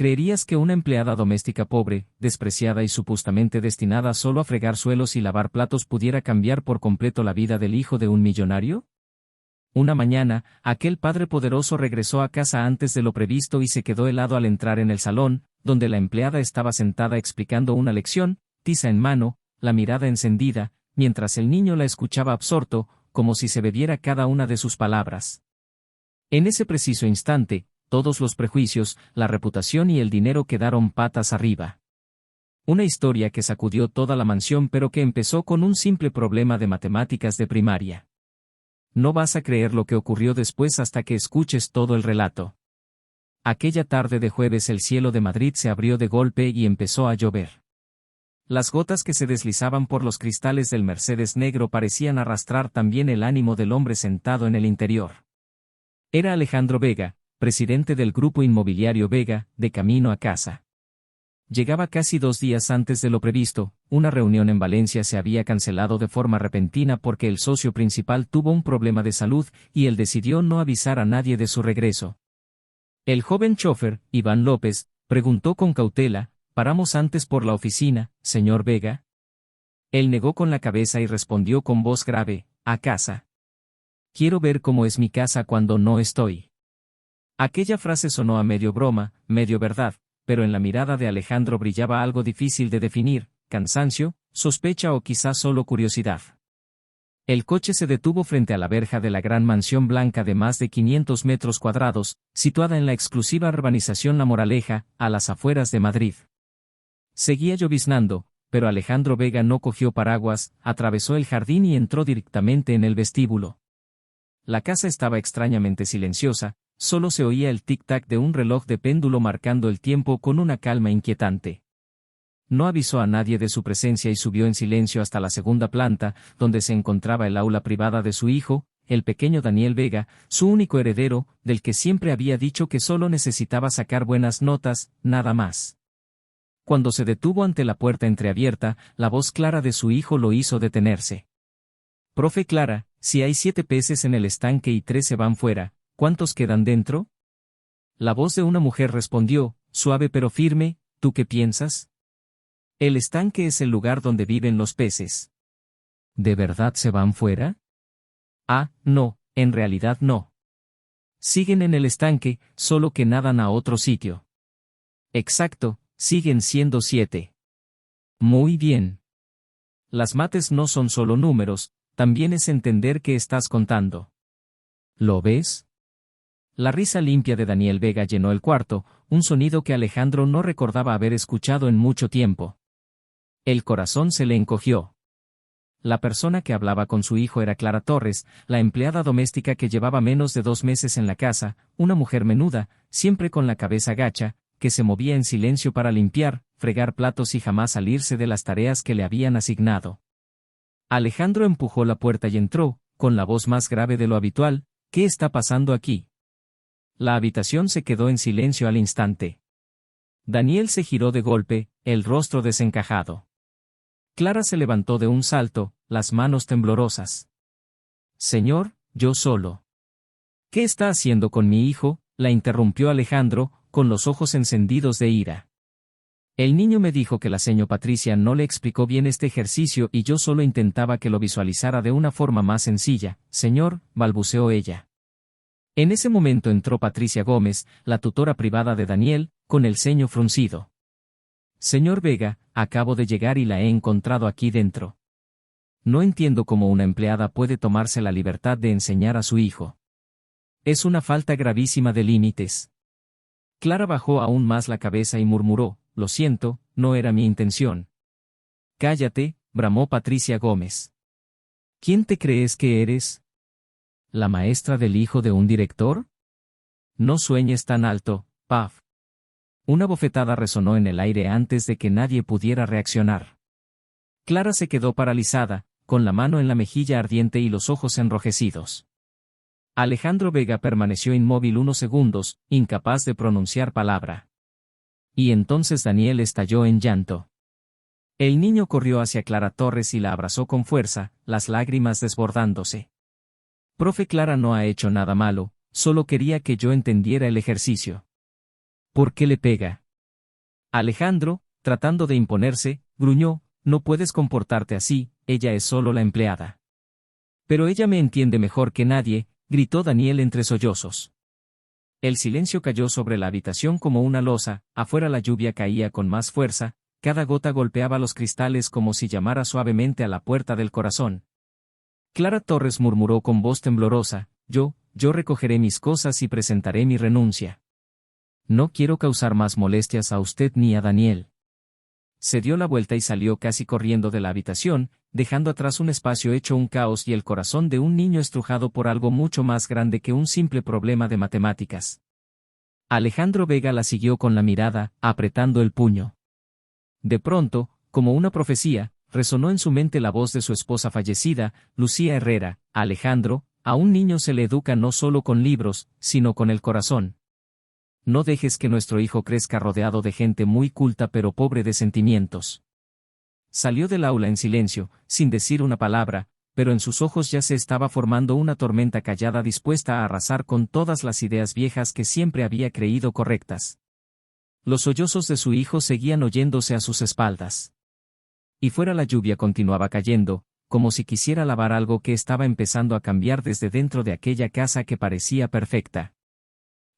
¿Creerías que una empleada doméstica pobre, despreciada y supuestamente destinada solo a fregar suelos y lavar platos pudiera cambiar por completo la vida del hijo de un millonario? Una mañana, aquel padre poderoso regresó a casa antes de lo previsto y se quedó helado al entrar en el salón, donde la empleada estaba sentada explicando una lección, tiza en mano, la mirada encendida, mientras el niño la escuchaba absorto, como si se bebiera cada una de sus palabras. En ese preciso instante, todos los prejuicios, la reputación y el dinero quedaron patas arriba. Una historia que sacudió toda la mansión pero que empezó con un simple problema de matemáticas de primaria. No vas a creer lo que ocurrió después hasta que escuches todo el relato. Aquella tarde de jueves el cielo de Madrid se abrió de golpe y empezó a llover. Las gotas que se deslizaban por los cristales del Mercedes negro parecían arrastrar también el ánimo del hombre sentado en el interior. Era Alejandro Vega, presidente del grupo inmobiliario Vega, de camino a casa. Llegaba casi 2 días antes de lo previsto, una reunión en Valencia se había cancelado de forma repentina porque el socio principal tuvo un problema de salud y él decidió no avisar a nadie de su regreso. El joven chofer, Iván López, preguntó con cautela, ¿paramos antes por la oficina, señor Vega? Él negó con la cabeza y respondió con voz grave, a casa. Quiero ver cómo es mi casa cuando no estoy. Aquella frase sonó a medio broma, medio verdad, pero en la mirada de Alejandro brillaba algo difícil de definir, cansancio, sospecha o quizás solo curiosidad. El coche se detuvo frente a la verja de la gran mansión blanca de más de 500 metros cuadrados, situada en la exclusiva urbanización La Moraleja, a las afueras de Madrid. Seguía lloviznando, pero Alejandro Vega no cogió paraguas, atravesó el jardín y entró directamente en el vestíbulo. La casa estaba extrañamente silenciosa, solo se oía el tic-tac de un reloj de péndulo marcando el tiempo con una calma inquietante. No avisó a nadie de su presencia y subió en silencio hasta la segunda planta, donde se encontraba el aula privada de su hijo, el pequeño Daniel Vega, su único heredero, del que siempre había dicho que solo necesitaba sacar buenas notas, nada más. Cuando se detuvo ante la puerta entreabierta, la voz clara de su hijo lo hizo detenerse. «Profe Clara, si hay 7 peces en el estanque y 3 se van fuera, ¿cuántos quedan dentro?» La voz de una mujer respondió, suave pero firme, ¿tú qué piensas? El estanque es el lugar donde viven los peces. ¿De verdad se van fuera? Ah, no, en realidad no. Siguen en el estanque, solo que nadan a otro sitio. Exacto, siguen siendo 7. Muy bien. Las mates no son solo números, también es entender qué estás contando. ¿Lo ves? La risa limpia de Daniel Vega llenó el cuarto, un sonido que Alejandro no recordaba haber escuchado en mucho tiempo. El corazón se le encogió. La persona que hablaba con su hijo era Clara Torres, la empleada doméstica que llevaba menos de 2 meses en la casa, una mujer menuda, siempre con la cabeza gacha, que se movía en silencio para limpiar, fregar platos y jamás salirse de las tareas que le habían asignado. Alejandro empujó la puerta y entró, con la voz más grave de lo habitual, ¿qué está pasando aquí? La habitación se quedó en silencio al instante. Daniel se giró de golpe, el rostro desencajado. Clara se levantó de un salto, las manos temblorosas. «Señor, yo solo». «¿Qué está haciendo con mi hijo?», la interrumpió Alejandro, con los ojos encendidos de ira. «El niño me dijo que la señora Patricia no le explicó bien este ejercicio y yo solo intentaba que lo visualizara de una forma más sencilla, señor», balbuceó ella. En ese momento entró Patricia Gómez, la tutora privada de Daniel, con el ceño fruncido. «Señor Vega, acabo de llegar y la he encontrado aquí dentro. No entiendo cómo una empleada puede tomarse la libertad de enseñar a su hijo. Es una falta gravísima de límites». Clara bajó aún más la cabeza y murmuró, «Lo siento, no era mi intención». «Cállate», bramó Patricia Gómez. «¿Quién te crees que eres? ¿La maestra del hijo de un director? No sueñes tan alto, paf». Una bofetada resonó en el aire antes de que nadie pudiera reaccionar. Clara se quedó paralizada, con la mano en la mejilla ardiente y los ojos enrojecidos. Alejandro Vega permaneció inmóvil unos segundos, incapaz de pronunciar palabra. Y entonces Daniel estalló en llanto. El niño corrió hacia Clara Torres y la abrazó con fuerza, las lágrimas desbordándose. «Profe, Clara no ha hecho nada malo, solo quería que yo entendiera el ejercicio». «¿Por qué le pega?». Alejandro, tratando de imponerse, gruñó, no puedes comportarte así, ella es solo la empleada. Pero ella me entiende mejor que nadie, gritó Daniel entre sollozos. El silencio cayó sobre la habitación como una losa, afuera la lluvia caía con más fuerza, cada gota golpeaba los cristales como si llamara suavemente a la puerta del corazón. Clara Torres murmuró con voz temblorosa, yo recogeré mis cosas y presentaré mi renuncia. No quiero causar más molestias a usted ni a Daniel. Se dio la vuelta y salió casi corriendo de la habitación, dejando atrás un espacio hecho un caos y el corazón de un niño estrujado por algo mucho más grande que un simple problema de matemáticas. Alejandro Vega la siguió con la mirada, apretando el puño. De pronto, como una profecía, resonó en su mente la voz de su esposa fallecida, Lucía Herrera, Alejandro, a un niño se le educa no solo con libros, sino con el corazón. No dejes que nuestro hijo crezca rodeado de gente muy culta pero pobre de sentimientos. Salió del aula en silencio, sin decir una palabra, pero en sus ojos ya se estaba formando una tormenta callada dispuesta a arrasar con todas las ideas viejas que siempre había creído correctas. Los sollozos de su hijo seguían oyéndose a sus espaldas. Y fuera la lluvia continuaba cayendo, como si quisiera lavar algo que estaba empezando a cambiar desde dentro de aquella casa que parecía perfecta.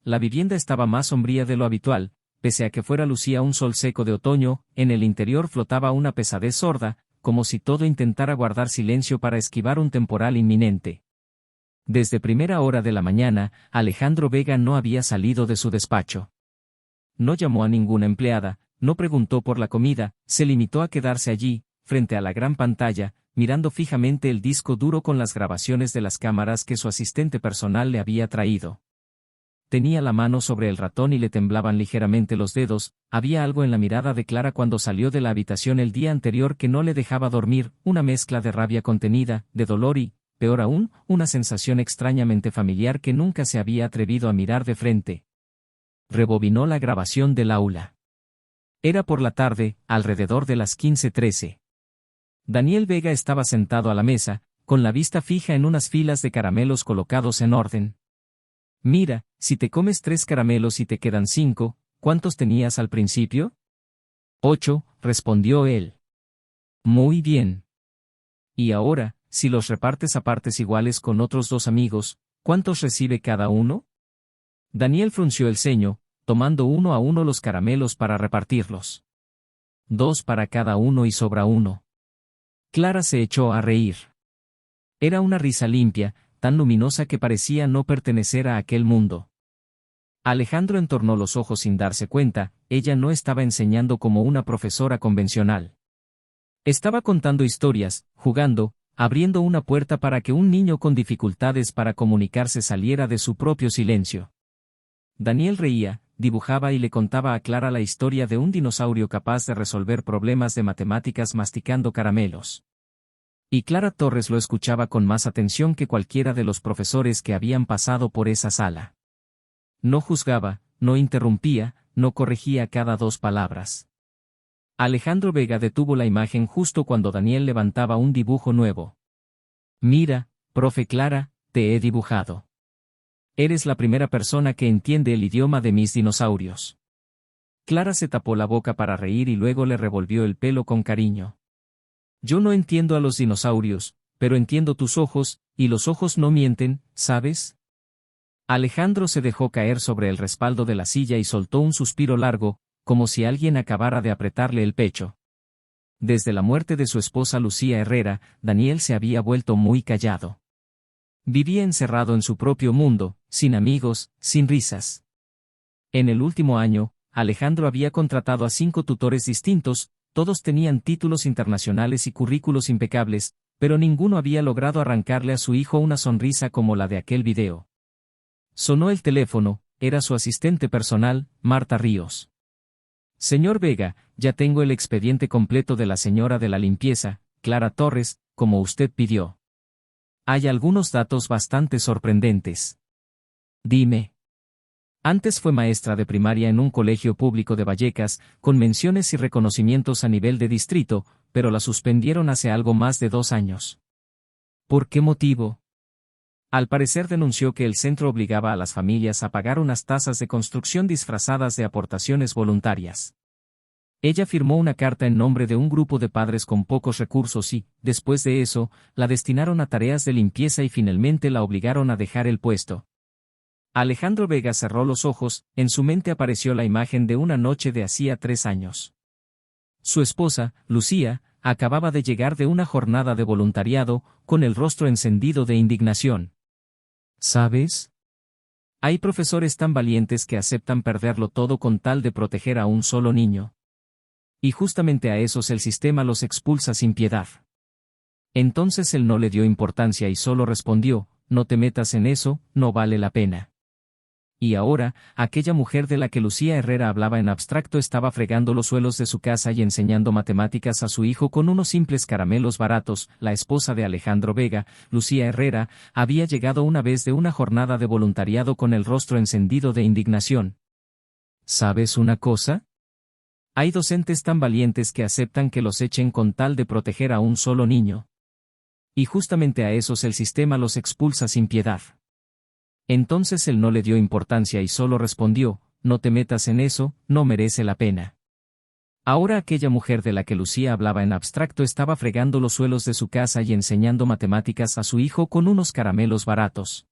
La vivienda estaba más sombría de lo habitual, pese a que fuera lucía un sol seco de otoño, en el interior flotaba una pesadez sorda, como si todo intentara guardar silencio para esquivar un temporal inminente. Desde primera hora de la mañana, Alejandro Vega no había salido de su despacho. No llamó a ninguna empleada, no preguntó por la comida, se limitó a quedarse allí, frente a la gran pantalla, mirando fijamente el disco duro con las grabaciones de las cámaras que su asistente personal le había traído. Tenía la mano sobre el ratón y le temblaban ligeramente los dedos, había algo en la mirada de Clara cuando salió de la habitación el día anterior que no le dejaba dormir, una mezcla de rabia contenida, de dolor y, peor aún, una sensación extrañamente familiar que nunca se había atrevido a mirar de frente. Rebobinó la grabación del aula. Era por la tarde, alrededor de las 15:13. Daniel Vega estaba sentado a la mesa, con la vista fija en unas filas de caramelos colocados en orden. Mira, si te comes 3 caramelos y te quedan 5, ¿cuántos tenías al principio? 8, respondió él. Muy bien. Y ahora, si los repartes a partes iguales con otros 2 amigos, ¿cuántos recibe cada uno? Daniel frunció el ceño, tomando uno a uno los caramelos para repartirlos. 2 para cada uno y sobra uno. Clara se echó a reír. Era una risa limpia, tan luminosa que parecía no pertenecer a aquel mundo. Alejandro entornó los ojos sin darse cuenta, ella no estaba enseñando como una profesora convencional. Estaba contando historias, jugando, abriendo una puerta para que un niño con dificultades para comunicarse saliera de su propio silencio. Daniel reía, dibujaba y le contaba a Clara la historia de un dinosaurio capaz de resolver problemas de matemáticas masticando caramelos. Y Clara Torres lo escuchaba con más atención que cualquiera de los profesores que habían pasado por esa sala. No juzgaba, no interrumpía, no corregía cada 2 palabras. Alejandro Vega detuvo la imagen justo cuando Daniel levantaba un dibujo nuevo. Mira, profe Clara, te he dibujado. Eres la primera persona que entiende el idioma de mis dinosaurios. Clara se tapó la boca para reír y luego le revolvió el pelo con cariño. Yo no entiendo a los dinosaurios, pero entiendo tus ojos, y los ojos no mienten, ¿sabes? Alejandro se dejó caer sobre el respaldo de la silla y soltó un suspiro largo, como si alguien acabara de apretarle el pecho. Desde la muerte de su esposa Lucía Herrera, Daniel se había vuelto muy callado. Vivía encerrado en su propio mundo, sin amigos, sin risas. En el último año, Alejandro había contratado a 5 tutores distintos, todos tenían títulos internacionales y currículos impecables, pero ninguno había logrado arrancarle a su hijo una sonrisa como la de aquel video. Sonó el teléfono, era su asistente personal, Marta Ríos. Señor Vega, ya tengo el expediente completo de la señora de la limpieza, Clara Torres, como usted pidió. Hay algunos datos bastante sorprendentes. Dime. Antes fue maestra de primaria en un colegio público de Vallecas, con menciones y reconocimientos a nivel de distrito, pero la suspendieron hace algo más de 2 años. ¿Por qué motivo? Al parecer denunció que el centro obligaba a las familias a pagar unas tasas de construcción disfrazadas de aportaciones voluntarias. Ella firmó una carta en nombre de un grupo de padres con pocos recursos y, después de eso, la destinaron a tareas de limpieza y finalmente la obligaron a dejar el puesto. Alejandro Vega cerró los ojos, en su mente apareció la imagen de una noche de hacía 3 años. Su esposa, Lucía, acababa de llegar de una jornada de voluntariado, con el rostro encendido de indignación. ¿Sabes? Hay profesores tan valientes que aceptan perderlo todo con tal de proteger a un solo niño. Y justamente a esos el sistema los expulsa sin piedad. Entonces él no le dio importancia y solo respondió, no te metas en eso, no vale la pena. Y ahora, aquella mujer de la que Lucía Herrera hablaba en abstracto estaba fregando los suelos de su casa y enseñando matemáticas a su hijo con unos simples caramelos baratos. La esposa de Alejandro Vega, Lucía Herrera, había llegado una vez de una jornada de voluntariado con el rostro encendido de indignación. ¿Sabes una cosa? Hay docentes tan valientes que aceptan que los echen con tal de proteger a un solo niño. Y justamente a esos el sistema los expulsa sin piedad. Entonces él no le dio importancia y solo respondió, no te metas en eso, no merece la pena. Ahora aquella mujer de la que Lucía hablaba en abstracto estaba fregando los suelos de su casa y enseñando matemáticas a su hijo con unos caramelos baratos.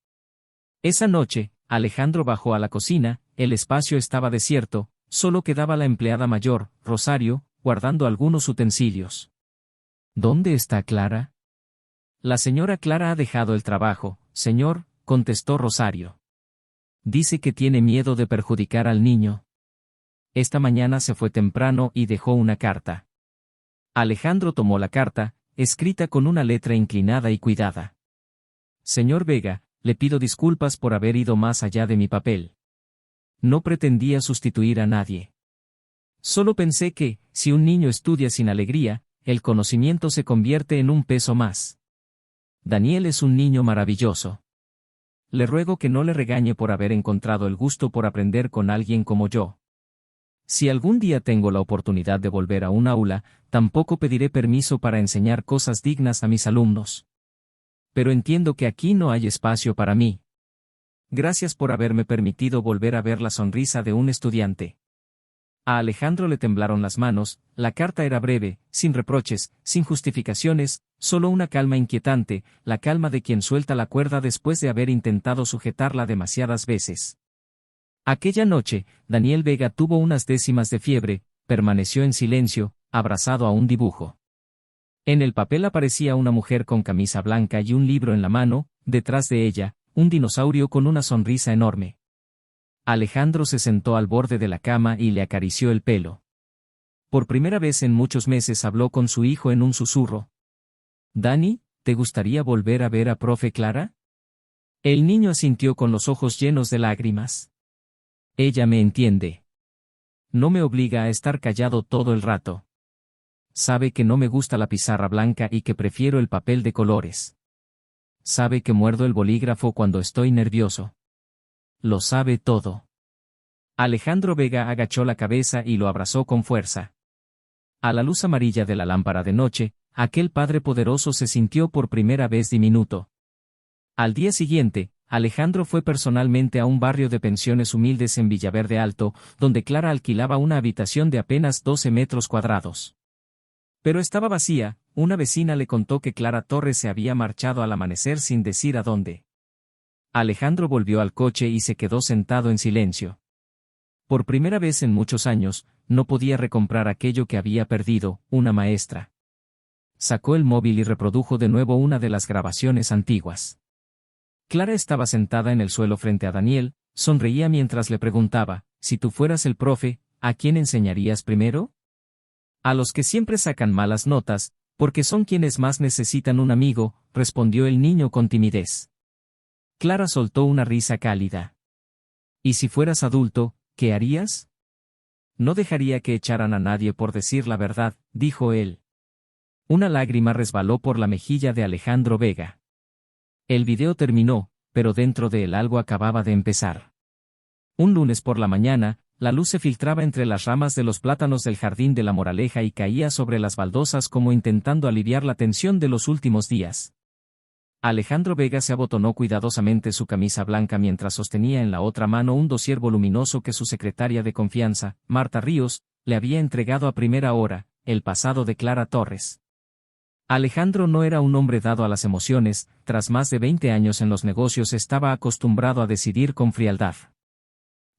Esa noche, Alejandro bajó a la cocina, el espacio estaba desierto, solo quedaba la empleada mayor, Rosario, guardando algunos utensilios. ¿Dónde está Clara? La señora Clara ha dejado el trabajo, señor, contestó Rosario. Dice que tiene miedo de perjudicar al niño. Esta mañana se fue temprano y dejó una carta. Alejandro tomó la carta, escrita con una letra inclinada y cuidada. Señor Vega, le pido disculpas por haber ido más allá de mi papel. No pretendía sustituir a nadie. Solo pensé que, si un niño estudia sin alegría, el conocimiento se convierte en un peso más. Daniel es un niño maravilloso. Le ruego que no le regañe por haber encontrado el gusto por aprender con alguien como yo. Si algún día tengo la oportunidad de volver a un aula, tampoco pediré permiso para enseñar cosas dignas a mis alumnos. Pero entiendo que aquí no hay espacio para mí. Gracias por haberme permitido volver a ver la sonrisa de un estudiante. A Alejandro le temblaron las manos, la carta era breve, sin reproches, sin justificaciones, solo una calma inquietante, la calma de quien suelta la cuerda después de haber intentado sujetarla demasiadas veces. Aquella noche, Daniel Vega tuvo unas décimas de fiebre, permaneció en silencio, abrazado a un dibujo. En el papel aparecía una mujer con camisa blanca y un libro en la mano, detrás de ella, un dinosaurio con una sonrisa enorme. Alejandro se sentó al borde de la cama y le acarició el pelo. Por primera vez en muchos meses habló con su hijo en un susurro. «Dani, ¿te gustaría volver a ver a profe Clara?» El niño asintió con los ojos llenos de lágrimas. «Ella me entiende. No me obliga a estar callado todo el rato. Sabe que no me gusta la pizarra blanca y que prefiero el papel de colores. Sabe que muerdo el bolígrafo cuando estoy nervioso. Lo sabe todo». Alejandro Vega agachó la cabeza y lo abrazó con fuerza. A la luz amarilla de la lámpara de noche, aquel padre poderoso se sintió por primera vez diminuto. Al día siguiente, Alejandro fue personalmente a un barrio de pensiones humildes en Villaverde Alto, donde Clara alquilaba una habitación de apenas 12 metros cuadrados. Pero estaba vacía, una vecina le contó que Clara Torres se había marchado al amanecer sin decir a dónde. Alejandro volvió al coche y se quedó sentado en silencio. Por primera vez en muchos años, no podía recomprar aquello que había perdido, una maestra. Sacó el móvil y reprodujo de nuevo una de las grabaciones antiguas. Clara estaba sentada en el suelo frente a Daniel, sonreía mientras le preguntaba, si tú fueras el profe, ¿a quién enseñarías primero? A los que siempre sacan malas notas, porque son quienes más necesitan un amigo, respondió el niño con timidez. Clara soltó una risa cálida. ¿Y si fueras adulto, qué harías? No dejaría que echaran a nadie por decir la verdad, dijo él. Una lágrima resbaló por la mejilla de Alejandro Vega. El video terminó, pero dentro de él algo acababa de empezar. Un lunes por la mañana, la luz se filtraba entre las ramas de los plátanos del jardín de La Moraleja y caía sobre las baldosas como intentando aliviar la tensión de los últimos días. Alejandro Vega se abotonó cuidadosamente su camisa blanca mientras sostenía en la otra mano un dossier voluminoso que su secretaria de confianza, Marta Ríos, le había entregado a primera hora el pasado de Clara Torres. Alejandro no era un hombre dado a las emociones, tras más de 20 años en los negocios estaba acostumbrado a decidir con frialdad.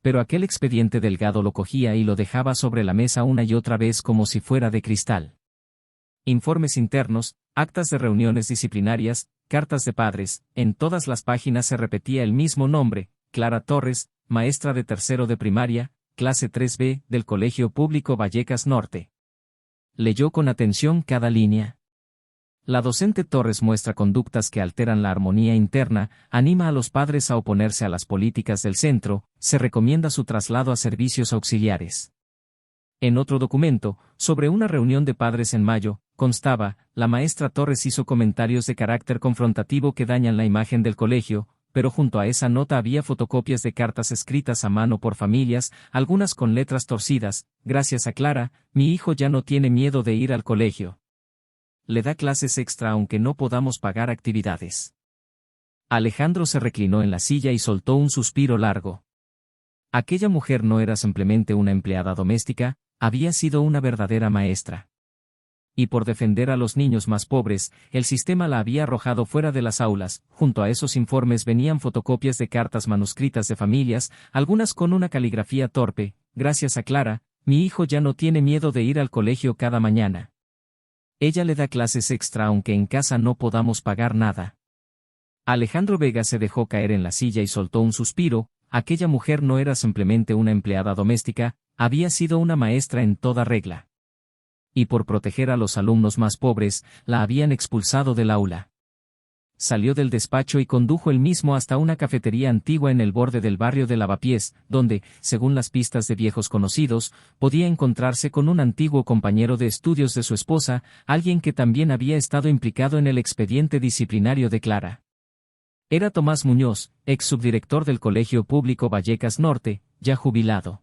Pero aquel expediente delgado lo cogía y lo dejaba sobre la mesa una y otra vez como si fuera de cristal. Informes internos, actas de reuniones disciplinarias, cartas de padres, en todas las páginas se repetía el mismo nombre, Clara Torres, maestra de tercero de primaria, clase 3B, del Colegio Público Vallecas Norte. Leyó con atención cada línea. La docente Torres muestra conductas que alteran la armonía interna, anima a los padres a oponerse a las políticas del centro, se recomienda su traslado a servicios auxiliares. En otro documento, sobre una reunión de padres en mayo, constaba, la maestra Torres hizo comentarios de carácter confrontativo que dañan la imagen del colegio, pero junto a esa nota había fotocopias de cartas escritas a mano por familias, algunas con letras torcidas. Gracias a Clara, mi hijo ya no tiene miedo de ir al colegio. Le da clases extra aunque no podamos pagar actividades. Alejandro se reclinó en la silla y soltó un suspiro largo. Aquella mujer no era simplemente una empleada doméstica, había sido una verdadera maestra. Y por defender a los niños más pobres, el sistema la había arrojado fuera de las aulas. Junto a esos informes venían fotocopias de cartas manuscritas de familias, algunas con una caligrafía torpe. Gracias a Clara, mi hijo ya no tiene miedo de ir al colegio cada mañana. Ella le da clases extra aunque en casa no podamos pagar nada. Alejandro Vega se dejó caer en la silla y soltó un suspiro. Aquella mujer no era simplemente una empleada doméstica, había sido una maestra en toda regla. Y por proteger a los alumnos más pobres, la habían expulsado del aula. Salió del despacho y condujo él mismo hasta una cafetería antigua en el borde del barrio de Lavapiés, donde, según las pistas de viejos conocidos, podía encontrarse con un antiguo compañero de estudios de su esposa, alguien que también había estado implicado en el expediente disciplinario de Clara. Era Tomás Muñoz, ex subdirector del Colegio Público Vallecas Norte, ya jubilado.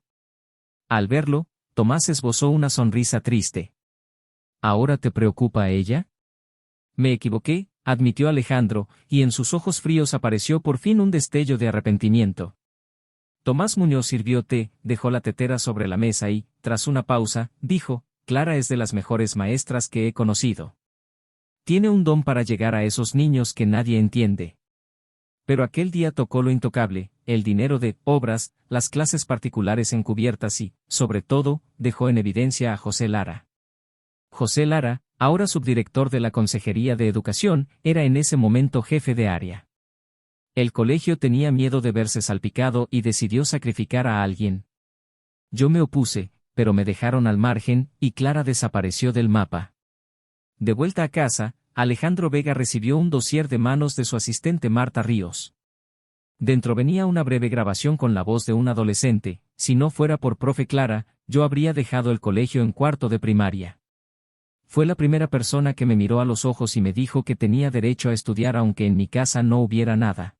Al verlo, Tomás esbozó una sonrisa triste. ¿Ahora te preocupa ella? Me equivoqué, admitió Alejandro, y en sus ojos fríos apareció por fin un destello de arrepentimiento. Tomás Muñoz sirvió té, dejó la tetera sobre la mesa y, tras una pausa, dijo, Clara es de las mejores maestras que he conocido. Tiene un don para llegar a esos niños que nadie entiende. Pero aquel día tocó lo intocable, el dinero de obras, las clases particulares encubiertas y, sobre todo, dejó en evidencia a José Lara. José Lara, ahora subdirector de la Consejería de Educación, era en ese momento jefe de área. El colegio tenía miedo de verse salpicado y decidió sacrificar a alguien. Yo me opuse, pero me dejaron al margen, y Clara desapareció del mapa. De vuelta a casa, Alejandro Vega recibió un dossier de manos de su asistente Marta Ríos. Dentro venía una breve grabación con la voz de un adolescente: si no fuera por profe Clara, yo habría dejado el colegio en cuarto de primaria. Fue la primera persona que me miró a los ojos y me dijo que tenía derecho a estudiar aunque en mi casa no hubiera nada.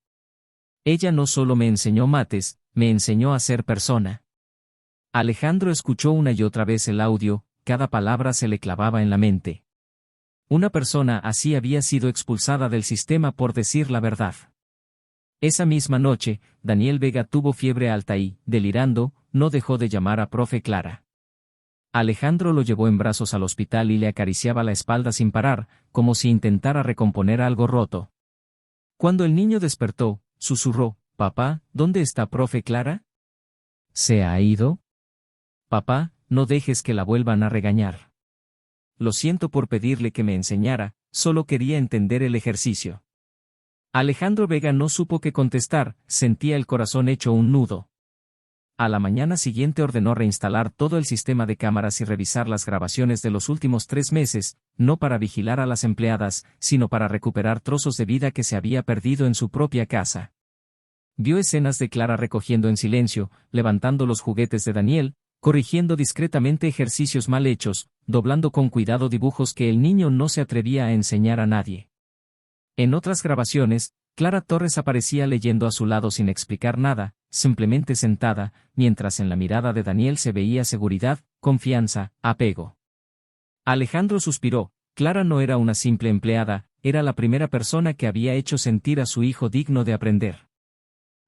Ella no solo me enseñó mates, me enseñó a ser persona. Alejandro escuchó una y otra vez el audio, cada palabra se le clavaba en la mente. Una persona así había sido expulsada del sistema por decir la verdad. Esa misma noche, Daniel Vega tuvo fiebre alta y, delirando, no dejó de llamar a profe Clara. Alejandro lo llevó en brazos al hospital y le acariciaba la espalda sin parar, como si intentara recomponer algo roto. Cuando el niño despertó, susurró: «Papá, ¿dónde está profe Clara? ¿Se ha ido? Papá, no dejes que la vuelvan a regañar. Lo siento por pedirle que me enseñara, solo quería entender el ejercicio». Alejandro Vega no supo qué contestar, sentía el corazón hecho un nudo. A la mañana siguiente ordenó reinstalar todo el sistema de cámaras y revisar las grabaciones de los últimos 3 meses, no para vigilar a las empleadas, sino para recuperar trozos de vida que se había perdido en su propia casa. Vio escenas de Clara recogiendo en silencio, levantando los juguetes de Daniel, corrigiendo discretamente ejercicios mal hechos, doblando con cuidado dibujos que el niño no se atrevía a enseñar a nadie. En otras grabaciones, Clara Torres aparecía leyendo a su lado sin explicar nada, simplemente sentada, mientras en la mirada de Daniel se veía seguridad, confianza, apego. Alejandro suspiró. Clara no era una simple empleada, era la primera persona que había hecho sentir a su hijo digno de aprender.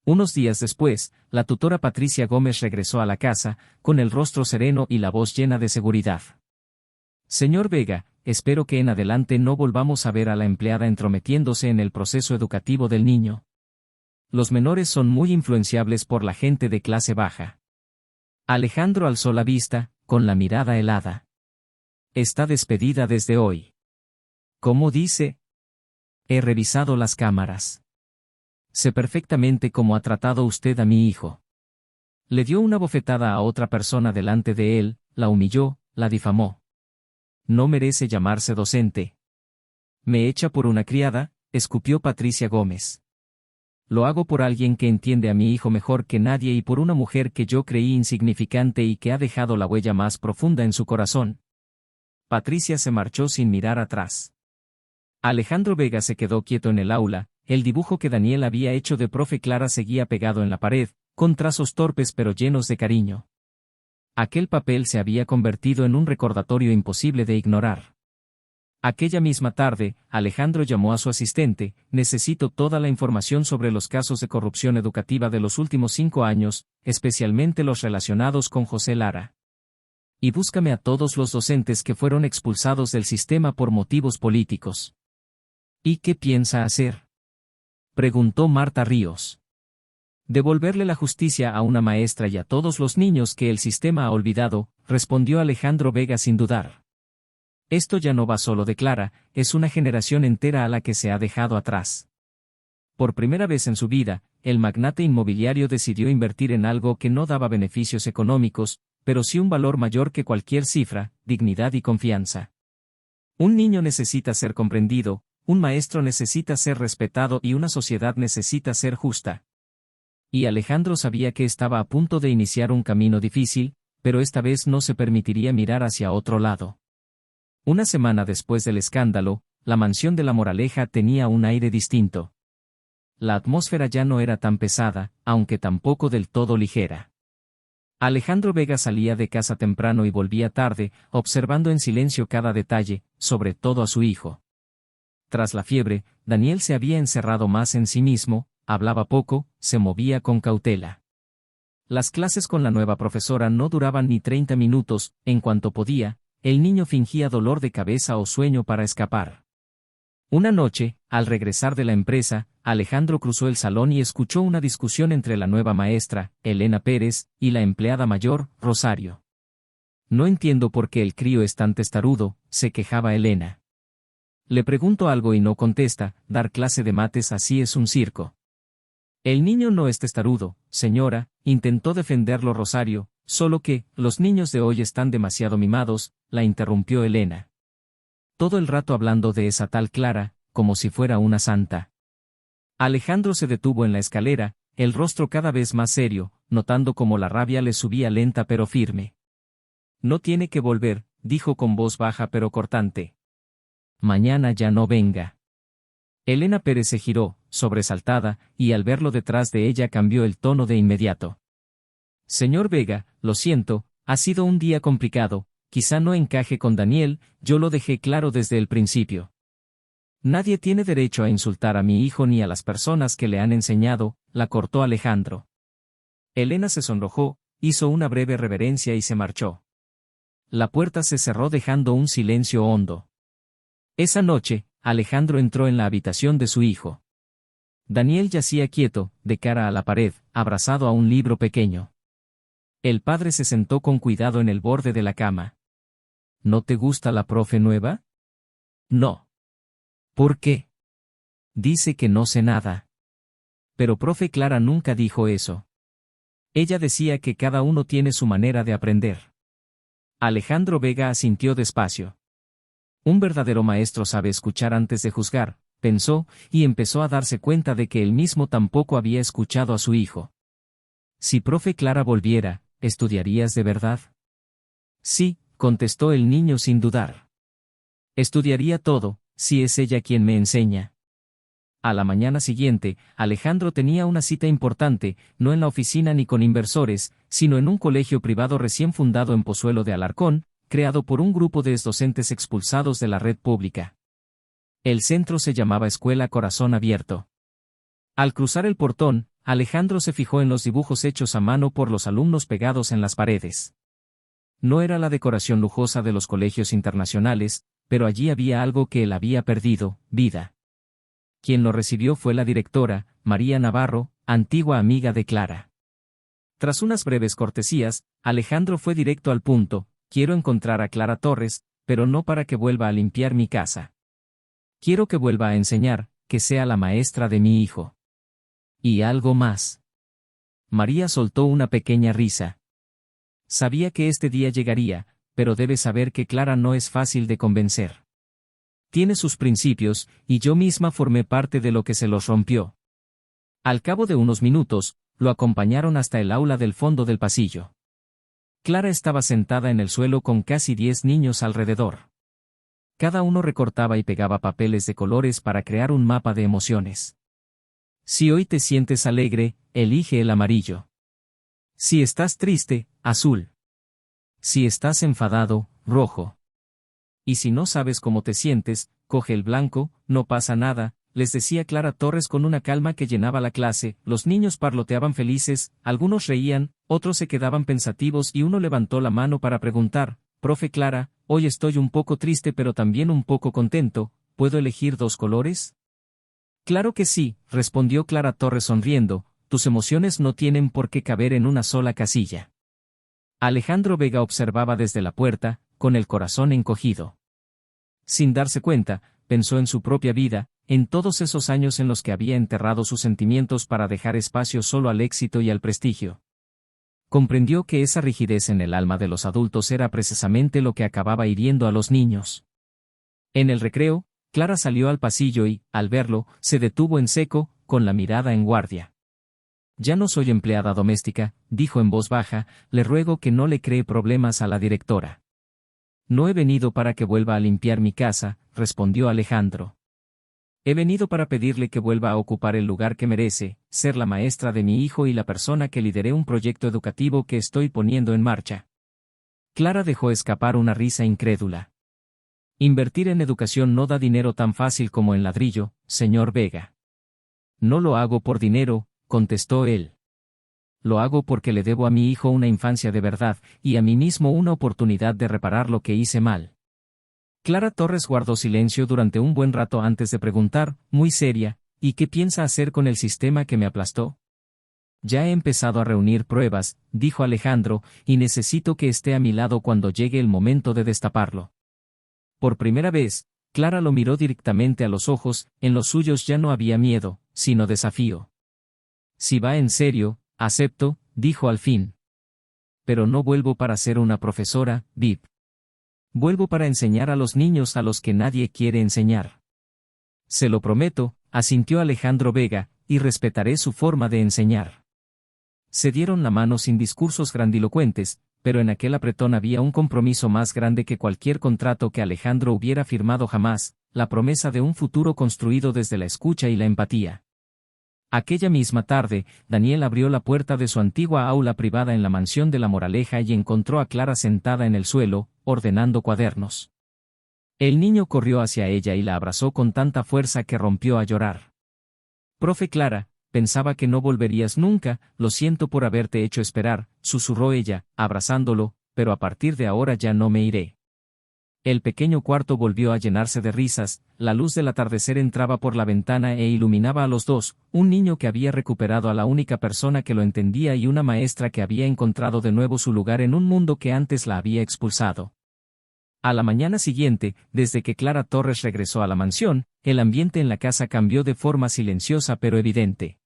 Unos días después, la tutora Patricia Gómez regresó a la casa, con el rostro sereno y la voz llena de seguridad. Señor Vega, espero que en adelante no volvamos a ver a la empleada entrometiéndose en el proceso educativo del niño. Los menores son muy influenciables por la gente de clase baja. Alejandro alzó la vista, con la mirada helada. Está despedida desde hoy. ¿Cómo dice? He revisado las cámaras. Sé perfectamente cómo ha tratado usted a mi hijo. Le dio una bofetada a otra persona delante de él, la humilló, la difamó. No merece llamarse docente. Me echa por una criada, escupió Patricia Gómez. Lo hago por alguien que entiende a mi hijo mejor que nadie y por una mujer que yo creí insignificante y que ha dejado la huella más profunda en su corazón. Patricia se marchó sin mirar atrás. Alejandro Vega se quedó quieto en el aula, el dibujo que Daniel había hecho de profe Clara seguía pegado en la pared, con trazos torpes pero llenos de cariño. Aquel papel se había convertido en un recordatorio imposible de ignorar. Aquella misma tarde, Alejandro llamó a su asistente: necesito toda la información sobre los casos de corrupción educativa de los últimos 5 años, especialmente los relacionados con José Lara. Y búscame a todos los docentes que fueron expulsados del sistema por motivos políticos. ¿Y qué piensa hacer?, preguntó Marta Ríos. Devolverle la justicia a una maestra y a todos los niños que el sistema ha olvidado, respondió Alejandro Vega sin dudar. Esto ya no va solo de Clara, es una generación entera a la que se ha dejado atrás. Por primera vez en su vida, el magnate inmobiliario decidió invertir en algo que no daba beneficios económicos, pero sí un valor mayor que cualquier cifra: dignidad y confianza. Un niño necesita ser comprendido, un maestro necesita ser respetado y una sociedad necesita ser justa. Y Alejandro sabía que estaba a punto de iniciar un camino difícil, pero esta vez no se permitiría mirar hacia otro lado. Una semana después del escándalo, la mansión de La Moraleja tenía un aire distinto. La atmósfera ya no era tan pesada, aunque tampoco del todo ligera. Alejandro Vega salía de casa temprano y volvía tarde, observando en silencio cada detalle, sobre todo a su hijo. Tras la fiebre, Daniel se había encerrado más en sí mismo, hablaba poco, se movía con cautela. Las clases con la nueva profesora no duraban ni 30 minutos, en cuanto podía, el niño fingía dolor de cabeza o sueño para escapar. Una noche, al regresar de la empresa, Alejandro cruzó el salón y escuchó una discusión entre la nueva maestra, Elena Pérez, y la empleada mayor, Rosario. No entiendo por qué el crío es tan testarudo, se quejaba Elena. Le pregunto algo y no contesta, dar clase de mates así es un circo. El niño no es testarudo, señora, intentó defenderlo Rosario, solo que, los niños de hoy están demasiado mimados, la interrumpió Elena. Todo el rato hablando de esa tal Clara, como si fuera una santa. Alejandro se detuvo en la escalera, el rostro cada vez más serio, notando cómo la rabia le subía lenta pero firme. No tiene que volver, dijo con voz baja pero cortante. Mañana ya no venga. Elena Pérez se giró, sobresaltada, y al verlo detrás de ella cambió el tono de inmediato. Señor Vega, lo siento, ha sido un día complicado, quizá no encaje con Daniel, yo lo dejé claro desde el principio. Nadie tiene derecho a insultar a mi hijo ni a las personas que le han enseñado, la cortó Alejandro. Elena se sonrojó, hizo una breve reverencia y se marchó. La puerta se cerró dejando un silencio hondo. Esa noche, Alejandro entró en la habitación de su hijo. Daniel yacía quieto, de cara a la pared, abrazado a un libro pequeño. El padre se sentó con cuidado en el borde de la cama. ¿No te gusta la profe nueva? No. ¿Por qué? Dice que no sé nada. Pero profe Clara nunca dijo eso. Ella decía que cada uno tiene su manera de aprender. Alejandro Vega asintió despacio. Un verdadero maestro sabe escuchar antes de juzgar, pensó, y empezó a darse cuenta de que él mismo tampoco había escuchado a su hijo. Si profe Clara volviera, ¿estudiarías de verdad? Sí, contestó el niño sin dudar. Estudiaría todo, si es ella quien me enseña. A la mañana siguiente, Alejandro tenía una cita importante, no en la oficina ni con inversores, sino en un colegio privado recién fundado en Pozuelo de Alarcón, creado por un grupo de exdocentes expulsados de la red pública. El centro se llamaba Escuela Corazón Abierto. Al cruzar el portón, Alejandro se fijó en los dibujos hechos a mano por los alumnos pegados en las paredes. No era la decoración lujosa de los colegios internacionales, pero allí había algo que él había perdido: vida. Quien lo recibió fue la directora, María Navarro, antigua amiga de Clara. Tras unas breves cortesías, Alejandro fue directo al punto: quiero encontrar a Clara Torres, pero no para que vuelva a limpiar mi casa. Quiero que vuelva a enseñar, que sea la maestra de mi hijo. Y algo más. María soltó una pequeña risa. Sabía que este día llegaría, pero debe saber que Clara no es fácil de convencer. Tiene sus principios, y yo misma formé parte de lo que se los rompió. Al cabo de unos minutos, lo acompañaron hasta el aula del fondo del pasillo. Clara estaba sentada en el suelo con casi 10 niños alrededor. Cada uno recortaba y pegaba papeles de colores para crear un mapa de emociones. Si hoy te sientes alegre, elige el amarillo. Si estás triste, azul. Si estás enfadado, rojo. Y si no sabes cómo te sientes, coge el blanco, no pasa nada, les decía Clara Torres con una calma que llenaba la clase. Los niños parloteaban felices, algunos reían, otros se quedaban pensativos y uno levantó la mano para preguntar: «Profe Clara, hoy estoy un poco triste pero también un poco contento, ¿puedo elegir 2 colores?» «Claro que sí», respondió Clara Torres sonriendo, «tus emociones no tienen por qué caber en una sola casilla». Alejandro Vega observaba desde la puerta, con el corazón encogido. Sin darse cuenta, pensó en su propia vida, en todos esos años en los que había enterrado sus sentimientos para dejar espacio solo al éxito y al prestigio. Comprendió que esa rigidez en el alma de los adultos era precisamente lo que acababa hiriendo a los niños. En el recreo, Clara salió al pasillo y, al verlo, se detuvo en seco, con la mirada en guardia. «Ya no soy empleada doméstica», dijo en voz baja, «le ruego que no le cree problemas a la directora». «No he venido para que vuelva a limpiar mi casa», respondió Alejandro. «He venido para pedirle que vuelva a ocupar el lugar que merece, ser la maestra de mi hijo y la persona que lidere un proyecto educativo que estoy poniendo en marcha». Clara dejó escapar una risa incrédula. «Invertir en educación no da dinero tan fácil como en ladrillo, señor Vega». «No lo hago por dinero», contestó él. «Lo hago porque le debo a mi hijo una infancia de verdad, y a mí mismo una oportunidad de reparar lo que hice mal». Clara Torres guardó silencio durante un buen rato antes de preguntar, muy seria: «¿Y qué piensa hacer con el sistema que me aplastó?» «Ya he empezado a reunir pruebas», dijo Alejandro, «y necesito que esté a mi lado cuando llegue el momento de destaparlo». Por primera vez, Clara lo miró directamente a los ojos, en los suyos ya no había miedo, sino desafío. «Si va en serio, acepto», dijo al fin. «Pero no vuelvo para ser una profesora, VIP. Vuelvo para enseñar a los niños a los que nadie quiere enseñar». «Se lo prometo», asintió Alejandro Vega, «y respetaré su forma de enseñar». Se dieron la mano sin discursos grandilocuentes, pero en aquel apretón había un compromiso más grande que cualquier contrato que Alejandro hubiera firmado jamás: la promesa de un futuro construido desde la escucha y la empatía. Aquella misma tarde, Daniel abrió la puerta de su antigua aula privada en la mansión de La Moraleja y encontró a Clara sentada en el suelo, ordenando cuadernos. El niño corrió hacia ella y la abrazó con tanta fuerza que rompió a llorar. «Profe Clara, pensaba que no volverías nunca, lo siento por haberte hecho esperar», susurró ella, abrazándolo, «pero a partir de ahora ya no me iré». El pequeño cuarto volvió a llenarse de risas, la luz del atardecer entraba por la ventana e iluminaba a los dos: un niño que había recuperado a la única persona que lo entendía y una maestra que había encontrado de nuevo su lugar en un mundo que antes la había expulsado. A la mañana siguiente, desde que Clara Torres regresó a la mansión, el ambiente en la casa cambió de forma silenciosa pero evidente.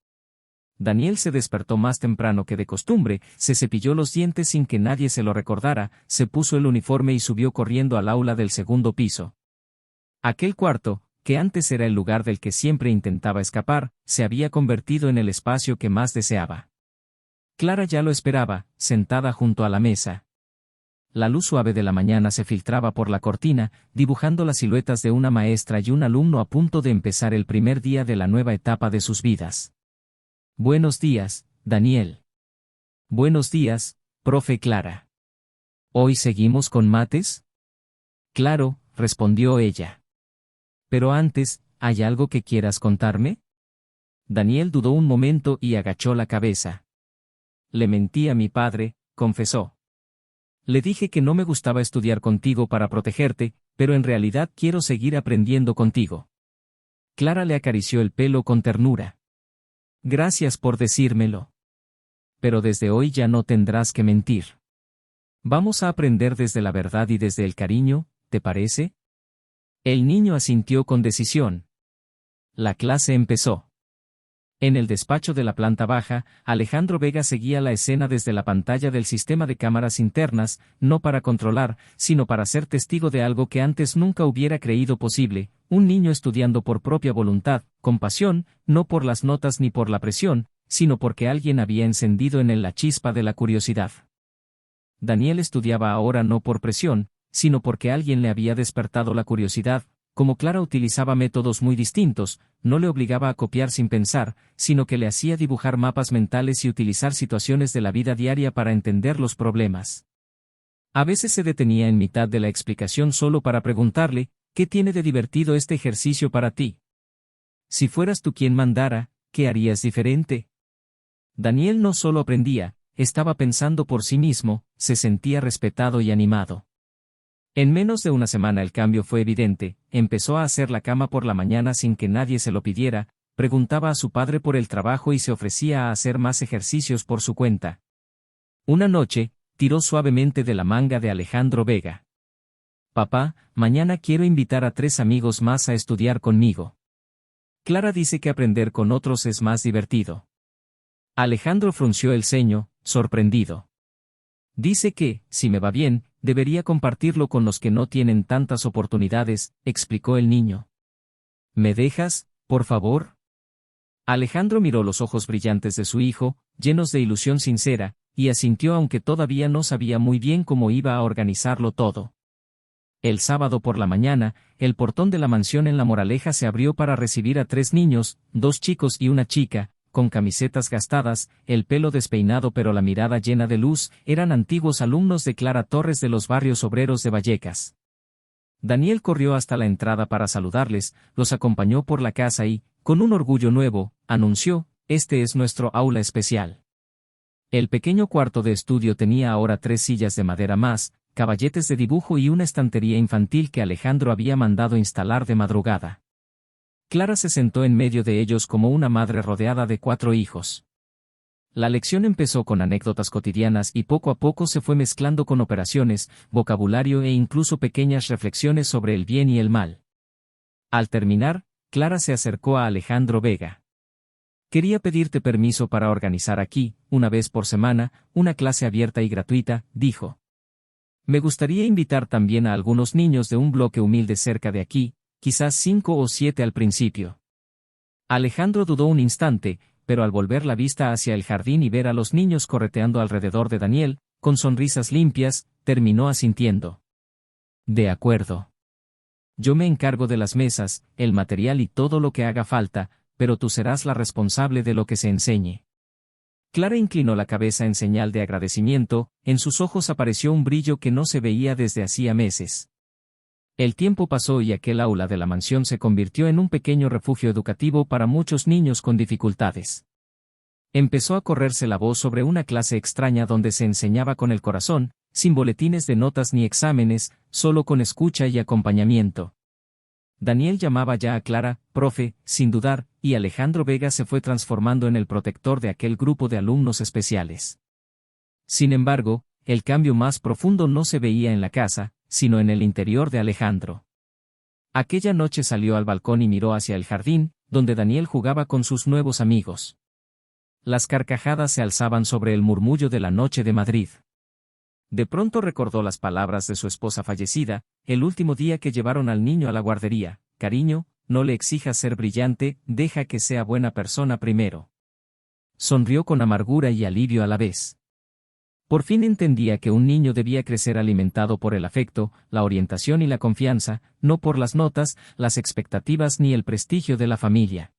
Daniel se despertó más temprano que de costumbre, se cepilló los dientes sin que nadie se lo recordara, se puso el uniforme y subió corriendo al aula del segundo piso. Aquel cuarto, que antes era el lugar del que siempre intentaba escapar, se había convertido en el espacio que más deseaba. Clara ya lo esperaba, sentada junto a la mesa. La luz suave de la mañana se filtraba por la cortina, dibujando las siluetas de una maestra y un alumno a punto de empezar el primer día de la nueva etapa de sus vidas. «Buenos días, Daniel». «Buenos días, profe Clara». «¿Hoy seguimos con mates?» «Claro», respondió ella. «Pero antes, ¿hay algo que quieras contarme?» Daniel dudó un momento y agachó la cabeza. Le mentí a mi padre, confesó. Le dije que no me gustaba estudiar contigo para protegerte, pero en realidad quiero seguir aprendiendo contigo. Clara le acarició el pelo con ternura. Gracias por decírmelo. Pero desde hoy ya no tendrás que mentir. Vamos a aprender desde la verdad y desde el cariño, ¿te parece? El niño asintió con decisión. La clase empezó. En el despacho de la planta baja, Alejandro Vega seguía la escena desde la pantalla del sistema de cámaras internas, no para controlar, sino para ser testigo de algo que antes nunca hubiera creído posible, un niño estudiando por propia voluntad, con pasión, no por las notas ni por la presión, sino porque alguien había encendido en él la chispa de la curiosidad. Daniel estudiaba ahora no por presión, sino porque alguien le había despertado la curiosidad. Como Clara utilizaba métodos muy distintos, no le obligaba a copiar sin pensar, sino que le hacía dibujar mapas mentales y utilizar situaciones de la vida diaria para entender los problemas. A veces se detenía en mitad de la explicación solo para preguntarle, ¿qué tiene de divertido este ejercicio para ti? Si fueras tú quien mandara, ¿qué harías diferente? Daniel no solo aprendía, estaba pensando por sí mismo, se sentía respetado y animado. En menos de una semana el cambio fue evidente, empezó a hacer la cama por la mañana sin que nadie se lo pidiera, preguntaba a su padre por el trabajo y se ofrecía a hacer más ejercicios por su cuenta. Una noche, tiró suavemente de la manga de Alejandro Vega. Papá, mañana quiero invitar a 3 amigos más a estudiar conmigo. Clara dice que aprender con otros es más divertido. Alejandro frunció el ceño, sorprendido. Dice que, si me va bien, debería compartirlo con los que no tienen tantas oportunidades, explicó el niño. ¿Me dejas, por favor? Alejandro miró los ojos brillantes de su hijo, llenos de ilusión sincera, y asintió aunque todavía no sabía muy bien cómo iba a organizarlo todo. El sábado por la mañana, el portón de la mansión en La Moraleja se abrió para recibir a 3 niños, 2 chicos y una chica, con camisetas gastadas, el pelo despeinado pero la mirada llena de luz, eran antiguos alumnos de Clara Torres de los barrios obreros de Vallecas. Daniel corrió hasta la entrada para saludarles, los acompañó por la casa y, con un orgullo nuevo, anunció, este es nuestro aula especial. El pequeño cuarto de estudio tenía ahora 3 sillas de madera más, caballetes de dibujo y una estantería infantil que Alejandro había mandado instalar de madrugada. Clara se sentó en medio de ellos como una madre rodeada de 4 hijos. La lección empezó con anécdotas cotidianas y poco a poco se fue mezclando con operaciones, vocabulario e incluso pequeñas reflexiones sobre el bien y el mal. Al terminar, Clara se acercó a Alejandro Vega. Quería pedirte permiso para organizar aquí, una vez por semana, una clase abierta y gratuita, dijo. Me gustaría invitar también a algunos niños de un bloque humilde cerca de aquí, quizás 5 o 7 al principio. Alejandro dudó un instante, pero al volver la vista hacia el jardín y ver a los niños correteando alrededor de Daniel, con sonrisas limpias, terminó asintiendo. De acuerdo. Yo me encargo de las mesas, el material y todo lo que haga falta, pero tú serás la responsable de lo que se enseñe. Clara inclinó la cabeza en señal de agradecimiento, en sus ojos apareció un brillo que no se veía desde hacía meses. El tiempo pasó y aquel aula de la mansión se convirtió en un pequeño refugio educativo para muchos niños con dificultades. Empezó a correrse la voz sobre una clase extraña donde se enseñaba con el corazón, sin boletines de notas ni exámenes, solo con escucha y acompañamiento. Daniel llamaba ya a Clara, profe, sin dudar, y Alejandro Vega se fue transformando en el protector de aquel grupo de alumnos especiales. Sin embargo, el cambio más profundo no se veía en la casa, sino en el interior de Alejandro. Aquella noche salió al balcón y miró hacia el jardín, donde Daniel jugaba con sus nuevos amigos. Las carcajadas se alzaban sobre el murmullo de la noche de Madrid. De pronto recordó las palabras de su esposa fallecida, el último día que llevaron al niño a la guardería: cariño, no le exijas ser brillante, deja que sea buena persona primero. Sonrió con amargura y alivio a la vez. Por fin entendía que un niño debía crecer alimentado por el afecto, la orientación y la confianza, no por las notas, las expectativas ni el prestigio de la familia.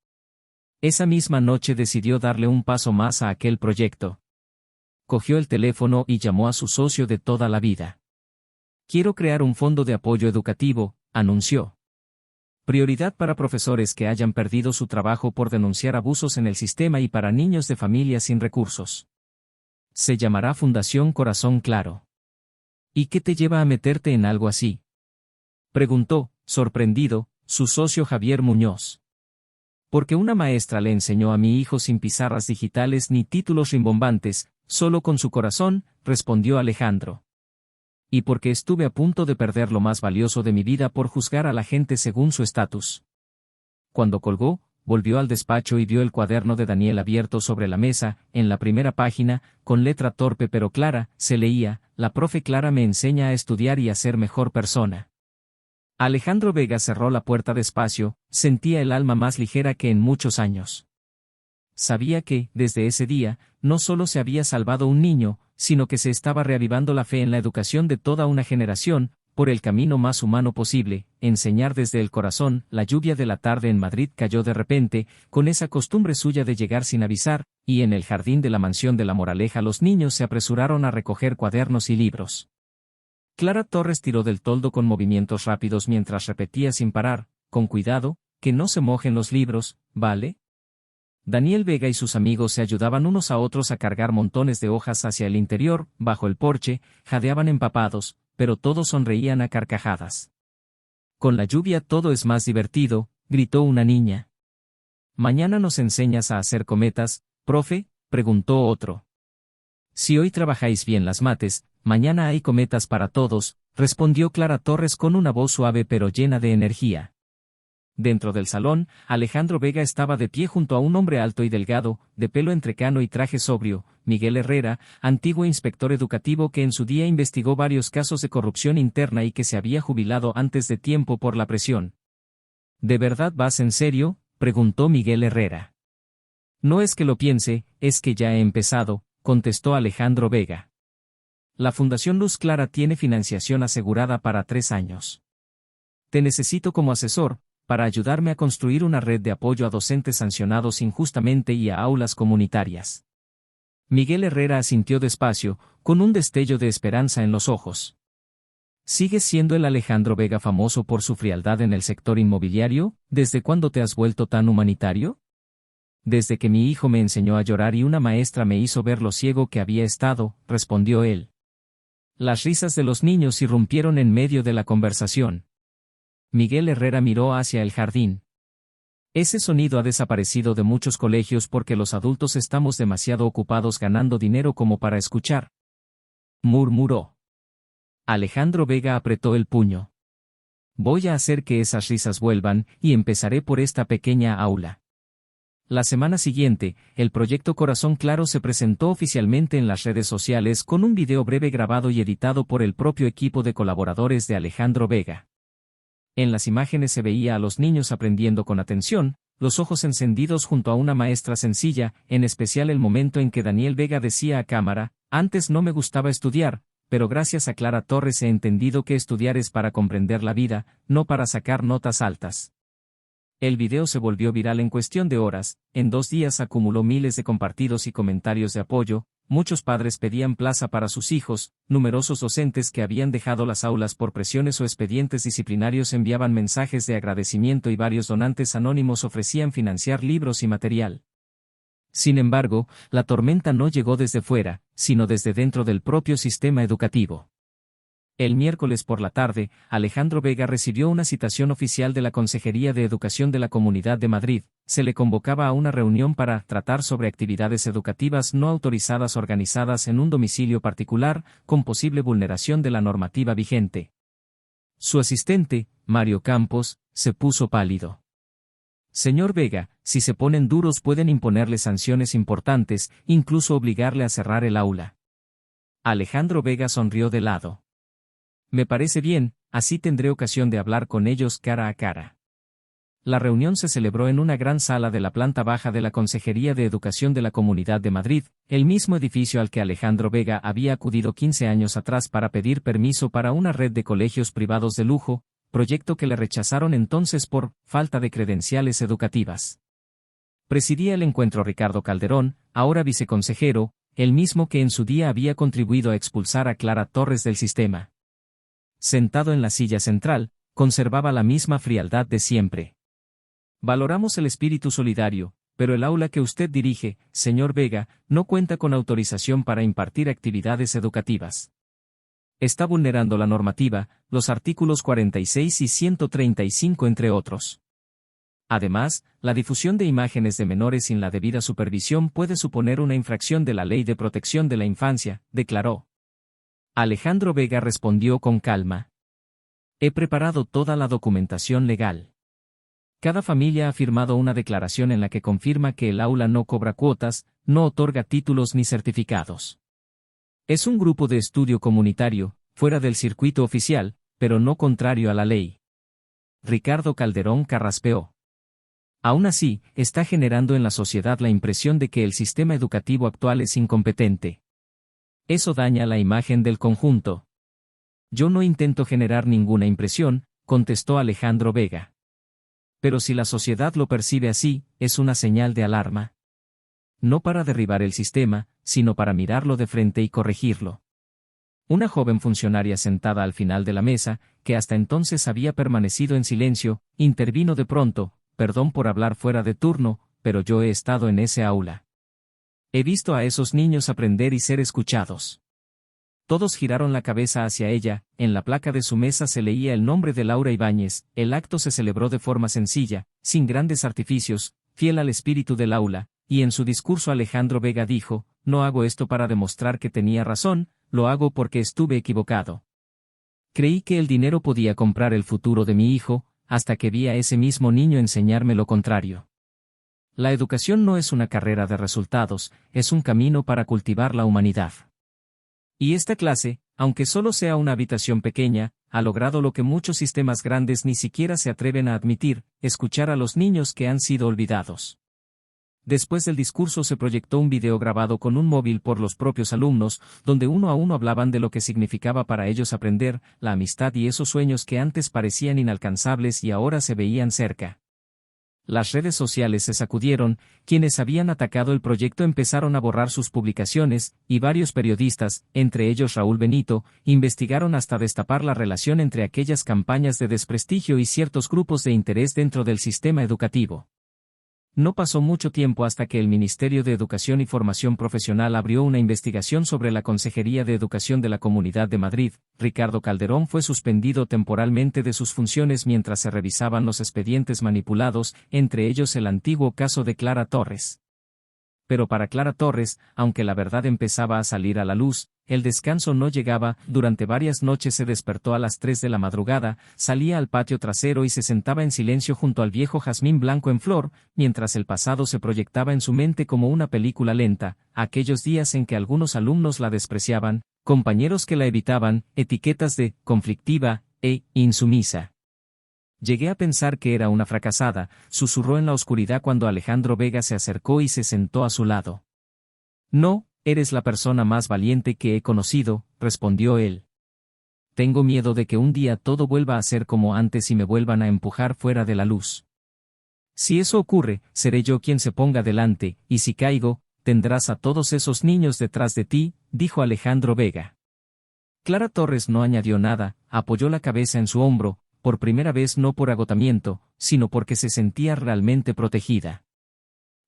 Esa misma noche decidió darle un paso más a aquel proyecto. Cogió el teléfono y llamó a su socio de toda la vida. Quiero crear un fondo de apoyo educativo, anunció. Prioridad para profesores que hayan perdido su trabajo por denunciar abusos en el sistema y para niños de familias sin recursos. Se llamará Fundación Corazón Claro. ¿Y qué te lleva a meterte en algo así?, preguntó, sorprendido, su socio Javier Muñoz. Porque una maestra le enseñó a mi hijo sin pizarras digitales ni títulos rimbombantes, solo con su corazón, respondió Alejandro. Y porque estuve a punto de perder lo más valioso de mi vida por juzgar a la gente según su estatus. Cuando colgó, volvió al despacho y vio el cuaderno de Daniel abierto sobre la mesa. En la primera página, con letra torpe pero clara, se leía: la profe Clara me enseña a estudiar y a ser mejor persona. Alejandro Vega cerró la puerta despacio, sentía el alma más ligera que en muchos años. Sabía que, desde ese día, no solo se había salvado un niño, sino que se estaba reavivando la fe en la educación de toda una generación, por el camino más humano posible, enseñar desde el corazón. La lluvia de la tarde en Madrid cayó de repente, con esa costumbre suya de llegar sin avisar, y en el jardín de la mansión de La Moraleja los niños se apresuraron a recoger cuadernos y libros. Clara Torres tiró del toldo con movimientos rápidos mientras repetía sin parar: con cuidado, que no se mojen los libros, ¿vale? Daniel Vega y sus amigos se ayudaban unos a otros a cargar montones de hojas hacia el interior. Bajo el porche, jadeaban empapados, pero todos sonreían a carcajadas. Con la lluvia todo es más divertido, gritó una niña. ¿Mañana nos enseñas a hacer cometas, profe?, preguntó otro. Si hoy trabajáis bien las mates, mañana hay cometas para todos, respondió Clara Torres con una voz suave pero llena de energía. Dentro del salón, Alejandro Vega estaba de pie junto a un hombre alto y delgado, de pelo entrecano y traje sobrio: Miguel Herrera, antiguo inspector educativo que en su día investigó varios casos de corrupción interna y que se había jubilado antes de tiempo por la presión. ¿De verdad vas en serio?, preguntó Miguel Herrera. No es que lo piense, es que ya he empezado, contestó Alejandro Vega. La Fundación Luz Clara tiene financiación asegurada para 3 años. Te necesito como asesor, para ayudarme a construir una red de apoyo a docentes sancionados injustamente y a aulas comunitarias. Miguel Herrera asintió despacio, con un destello de esperanza en los ojos. ¿Sigues siendo el Alejandro Vega famoso por su frialdad en el sector inmobiliario? ¿Desde cuándo te has vuelto tan humanitario? Desde que mi hijo me enseñó a llorar y una maestra me hizo ver lo ciego que había estado, respondió él. Las risas de los niños irrumpieron en medio de la conversación. Miguel Herrera miró hacia el jardín. Ese sonido ha desaparecido de muchos colegios porque los adultos estamos demasiado ocupados ganando dinero como para escuchar, murmuró. Alejandro Vega apretó el puño. Voy a hacer que esas risas vuelvan, y empezaré por esta pequeña aula. La semana siguiente, el proyecto Corazón Claro se presentó oficialmente en las redes sociales con un video breve grabado y editado por el propio equipo de colaboradores de Alejandro Vega. En las imágenes se veía a los niños aprendiendo con atención, los ojos encendidos junto a una maestra sencilla, en especial el momento en que Daniel Vega decía a cámara: antes no me gustaba estudiar, pero gracias a Clara Torres he entendido que estudiar es para comprender la vida, no para sacar notas altas. El video se volvió viral en cuestión de horas. En 2 días acumuló miles de compartidos y comentarios de apoyo. Muchos padres pedían plaza para sus hijos, numerosos docentes que habían dejado las aulas por presiones o expedientes disciplinarios enviaban mensajes de agradecimiento y varios donantes anónimos ofrecían financiar libros y material. Sin embargo, la tormenta no llegó desde fuera, sino desde dentro del propio sistema educativo. El miércoles por la tarde, Alejandro Vega recibió una citación oficial de la Consejería de Educación de la Comunidad de Madrid. Se le convocaba a una reunión para tratar sobre actividades educativas no autorizadas organizadas en un domicilio particular, con posible vulneración de la normativa vigente. Su asistente, Mario Campos, se puso pálido. Señor Vega, si se ponen duros pueden imponerle sanciones importantes, incluso obligarle a cerrar el aula. Alejandro Vega sonrió de lado. Me parece bien, así tendré ocasión de hablar con ellos cara a cara. La reunión se celebró en una gran sala de la planta baja de la Consejería de Educación de la Comunidad de Madrid, el mismo edificio al que Alejandro Vega había acudido 15 años atrás para pedir permiso para una red de colegios privados de lujo, proyecto que le rechazaron entonces por falta de credenciales educativas. Presidía el encuentro Ricardo Calderón, ahora viceconsejero, el mismo que en su día había contribuido a expulsar a Clara Torres del sistema. Sentado en la silla central, conservaba la misma frialdad de siempre. Valoramos el espíritu solidario, pero el aula que usted dirige, señor Vega, no cuenta con autorización para impartir actividades educativas. Está vulnerando la normativa, los artículos 46 y 135 entre otros. Además, la difusión de imágenes de menores sin la debida supervisión puede suponer una infracción de la Ley de Protección de la Infancia, declaró. Alejandro Vega respondió con calma. He preparado toda la documentación legal. Cada familia ha firmado una declaración en la que confirma que el aula no cobra cuotas, no otorga títulos ni certificados. Es un grupo de estudio comunitario, fuera del circuito oficial, pero no contrario a la ley. Ricardo Calderón carraspeó. Aún así, está generando en la sociedad la impresión de que el sistema educativo actual es incompetente. Eso daña la imagen del conjunto. Yo no intento generar ninguna impresión, contestó Alejandro Vega. Pero si la sociedad lo percibe así, es una señal de alarma. No para derribar el sistema, sino para mirarlo de frente y corregirlo. Una joven funcionaria sentada al final de la mesa, que hasta entonces había permanecido en silencio, intervino de pronto. Perdón por hablar fuera de turno, pero yo he estado en ese aula. He visto a esos niños aprender y ser escuchados. Todos giraron la cabeza hacia ella, en la placa de su mesa se leía el nombre de Laura Ibáñez, el acto se celebró de forma sencilla, sin grandes artificios, fiel al espíritu del aula, y en su discurso Alejandro Vega dijo, no hago esto para demostrar que tenía razón, lo hago porque estuve equivocado. Creí que el dinero podía comprar el futuro de mi hijo, hasta que vi a ese mismo niño enseñarme lo contrario. La educación no es una carrera de resultados, es un camino para cultivar la humanidad. Y esta clase, aunque solo sea una habitación pequeña, ha logrado lo que muchos sistemas grandes ni siquiera se atreven a admitir, escuchar a los niños que han sido olvidados. Después del discurso se proyectó un video grabado con un móvil por los propios alumnos, donde uno a uno hablaban de lo que significaba para ellos aprender, la amistad y esos sueños que antes parecían inalcanzables y ahora se veían cerca. Las redes sociales se sacudieron, quienes habían atacado el proyecto empezaron a borrar sus publicaciones, y varios periodistas, entre ellos Raúl Benito, investigaron hasta destapar la relación entre aquellas campañas de desprestigio y ciertos grupos de interés dentro del sistema educativo. No pasó mucho tiempo hasta que el Ministerio de Educación y Formación Profesional abrió una investigación sobre la Consejería de Educación de la Comunidad de Madrid. Ricardo Calderón fue suspendido temporalmente de sus funciones mientras se revisaban los expedientes manipulados, entre ellos el antiguo caso de Clara Torres. Pero para Clara Torres, aunque la verdad empezaba a salir a la luz, el descanso no llegaba, durante varias noches se despertó a las 3 de la madrugada, salía al patio trasero y se sentaba en silencio junto al viejo jazmín blanco en flor, mientras el pasado se proyectaba en su mente como una película lenta, aquellos días en que algunos alumnos la despreciaban, compañeros que la evitaban, etiquetas de conflictiva e insumisa. Llegué a pensar que era una fracasada, susurró en la oscuridad cuando Alejandro Vega se acercó y se sentó a su lado. No, eres la persona más valiente que he conocido, respondió él. Tengo miedo de que un día todo vuelva a ser como antes y me vuelvan a empujar fuera de la luz. Si eso ocurre, seré yo quien se ponga delante, y si caigo, tendrás a todos esos niños detrás de ti, dijo Alejandro Vega. Clara Torres no añadió nada, apoyó la cabeza en su hombro, por primera vez no por agotamiento, sino porque se sentía realmente protegida.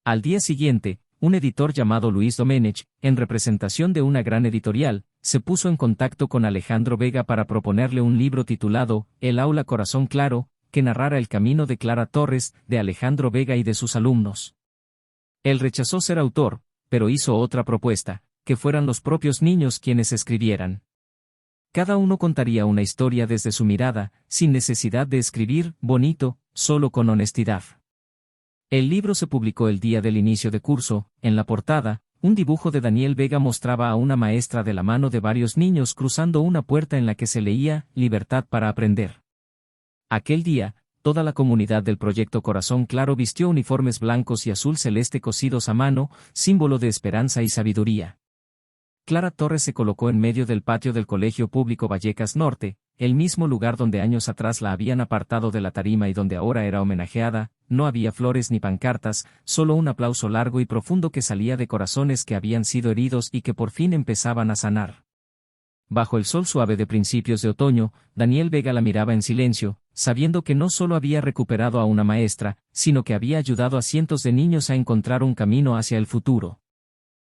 Al día siguiente, un editor llamado Luis Domenech, en representación de una gran editorial, se puso en contacto con Alejandro Vega para proponerle un libro titulado El aula corazón claro, que narrara el camino de Clara Torres, de Alejandro Vega y de sus alumnos. Él rechazó ser autor, pero hizo otra propuesta, que fueran los propios niños quienes escribieran. Cada uno contaría una historia desde su mirada, sin necesidad de escribir bonito, solo con honestidad. El libro se publicó el día del inicio de curso. En la portada, un dibujo de Daniel Vega mostraba a una maestra de la mano de varios niños cruzando una puerta en la que se leía Libertad para aprender. Aquel día, toda la comunidad del Proyecto Corazón Claro vistió uniformes blancos y azul celeste cosidos a mano, símbolo de esperanza y sabiduría. Clara Torres se colocó en medio del patio del Colegio Público Vallecas Norte, el mismo lugar donde años atrás la habían apartado de la tarima y donde ahora era homenajeada. No había flores ni pancartas, solo un aplauso largo y profundo que salía de corazones que habían sido heridos y que por fin empezaban a sanar. Bajo el sol suave de principios de otoño, Daniel Vega la miraba en silencio, sabiendo que no solo había recuperado a una maestra, sino que había ayudado a cientos de niños a encontrar un camino hacia el futuro.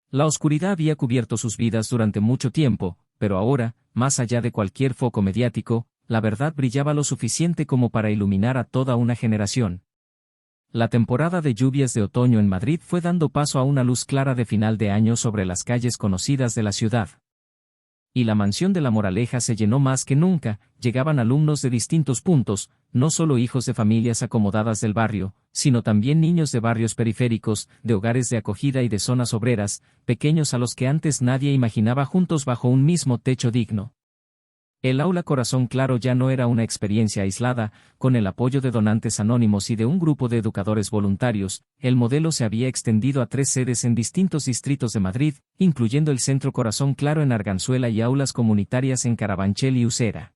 La oscuridad había cubierto sus vidas durante mucho tiempo, pero ahora, más allá de cualquier foco mediático, la verdad brillaba lo suficiente como para iluminar a toda una generación. La temporada de lluvias de otoño en Madrid fue dando paso a una luz clara de final de año sobre las calles conocidas de la ciudad. Y la mansión de La Moraleja se llenó más que nunca, llegaban alumnos de distintos puntos, no solo hijos de familias acomodadas del barrio, sino también niños de barrios periféricos, de hogares de acogida y de zonas obreras, pequeños a los que antes nadie imaginaba juntos bajo un mismo techo digno. El aula Corazón Claro ya no era una experiencia aislada, con el apoyo de donantes anónimos y de un grupo de educadores voluntarios, el modelo se había extendido a 3 sedes en distintos distritos de Madrid, incluyendo el Centro Corazón Claro en Arganzuela y aulas comunitarias en Carabanchel y Usera.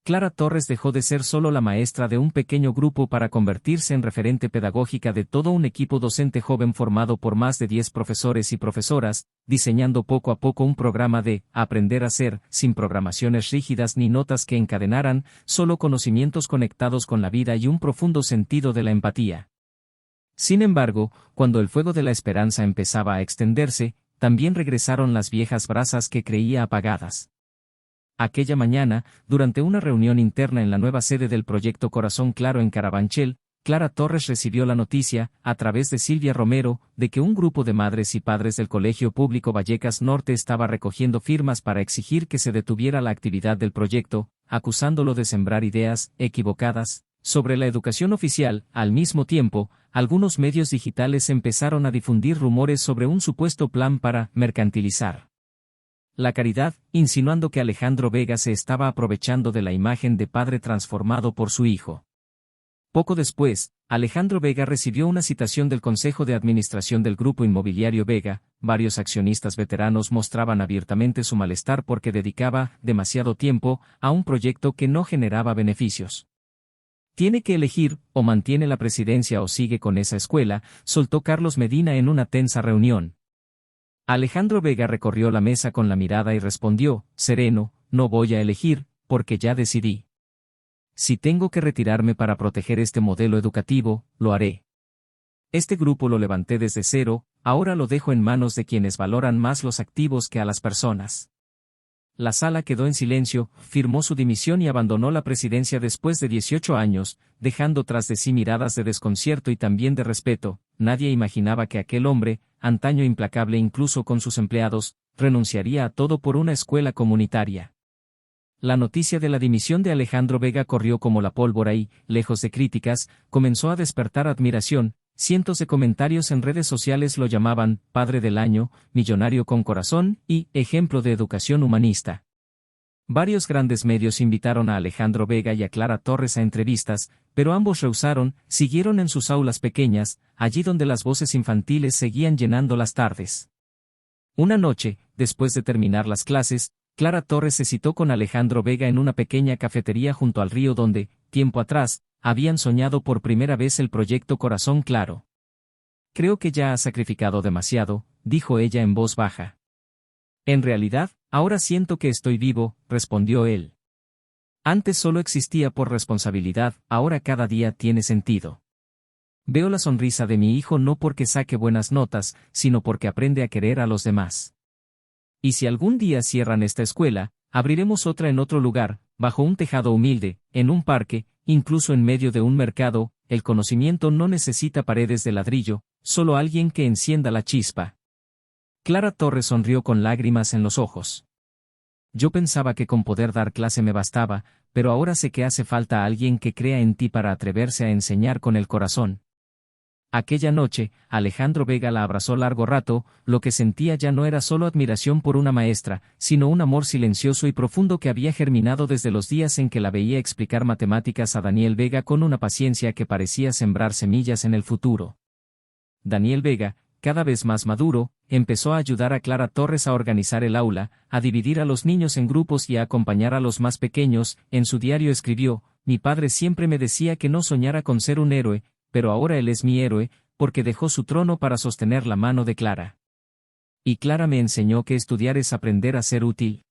Clara Torres dejó de ser solo la maestra de un pequeño grupo para convertirse en referente pedagógica de todo un equipo docente joven formado por más de 10 profesores y profesoras, diseñando poco a poco un programa de aprender a ser, sin programaciones rígidas ni notas que encadenaran, solo conocimientos conectados con la vida y un profundo sentido de la empatía. Sin embargo, cuando el fuego de la esperanza empezaba a extenderse, también regresaron las viejas brasas que creía apagadas. Aquella mañana, durante una reunión interna en la nueva sede del Proyecto Corazón Claro en Carabanchel, Clara Torres recibió la noticia, a través de Silvia Romero, de que un grupo de madres y padres del Colegio Público Vallecas Norte estaba recogiendo firmas para exigir que se detuviera la actividad del proyecto, acusándolo de sembrar ideas equivocadas sobre la educación oficial. Al mismo tiempo, algunos medios digitales empezaron a difundir rumores sobre un supuesto plan para mercantilizar la caridad, insinuando que Alejandro Vega se estaba aprovechando de la imagen de padre transformado por su hijo. Poco después, Alejandro Vega recibió una citación del Consejo de Administración del Grupo Inmobiliario Vega. Varios accionistas veteranos mostraban abiertamente su malestar porque dedicaba demasiado tiempo a un proyecto que no generaba beneficios. Tiene que elegir, o mantiene la presidencia o sigue con esa escuela, soltó Carlos Medina en una tensa reunión. Alejandro Vega recorrió la mesa con la mirada y respondió, sereno, no voy a elegir, porque ya decidí. Si tengo que retirarme para proteger este modelo educativo, lo haré. Este grupo lo levanté desde cero, ahora lo dejo en manos de quienes valoran más los activos que a las personas. La sala quedó en silencio, firmó su dimisión y abandonó la presidencia después de 18 años, dejando tras de sí miradas de desconcierto y también de respeto. Nadie imaginaba que aquel hombre, antaño implacable incluso con sus empleados, renunciaría a todo por una escuela comunitaria. La noticia de la dimisión de Alejandro Vega corrió como la pólvora y, lejos de críticas, comenzó a despertar admiración. Cientos de comentarios en redes sociales lo llamaban padre del año, millonario con corazón y ejemplo de educación humanista. Varios grandes medios invitaron a Alejandro Vega y a Clara Torres a entrevistas, pero ambos rehusaron, siguieron en sus aulas pequeñas, allí donde las voces infantiles seguían llenando las tardes. Una noche, después de terminar las clases, Clara Torres se citó con Alejandro Vega en una pequeña cafetería junto al río donde, tiempo atrás, habían soñado por primera vez el proyecto Corazón Claro. Creo que ya has sacrificado demasiado, dijo ella en voz baja. En realidad, ahora siento que estoy vivo, respondió él. Antes solo existía por responsabilidad, ahora cada día tiene sentido. Veo la sonrisa de mi hijo no porque saque buenas notas, sino porque aprende a querer a los demás. Y si algún día cierran esta escuela, abriremos otra en otro lugar, bajo un tejado humilde, en un parque, incluso en medio de un mercado. El conocimiento no necesita paredes de ladrillo, solo alguien que encienda la chispa. Clara Torres sonrió con lágrimas en los ojos. Yo pensaba que con poder dar clase me bastaba, pero ahora sé que hace falta alguien que crea en ti para atreverse a enseñar con el corazón. Aquella noche, Alejandro Vega la abrazó largo rato. Lo que sentía ya no era solo admiración por una maestra, sino un amor silencioso y profundo que había germinado desde los días en que la veía explicar matemáticas a Daniel Vega con una paciencia que parecía sembrar semillas en el futuro. Daniel Vega, cada vez más maduro, empezó a ayudar a Clara Torres a organizar el aula, a dividir a los niños en grupos y a acompañar a los más pequeños. En su diario escribió, mi padre siempre me decía que no soñara con ser un héroe, pero ahora él es mi héroe, porque dejó su trono para sostener la mano de Clara. Y Clara me enseñó que estudiar es aprender a ser útil.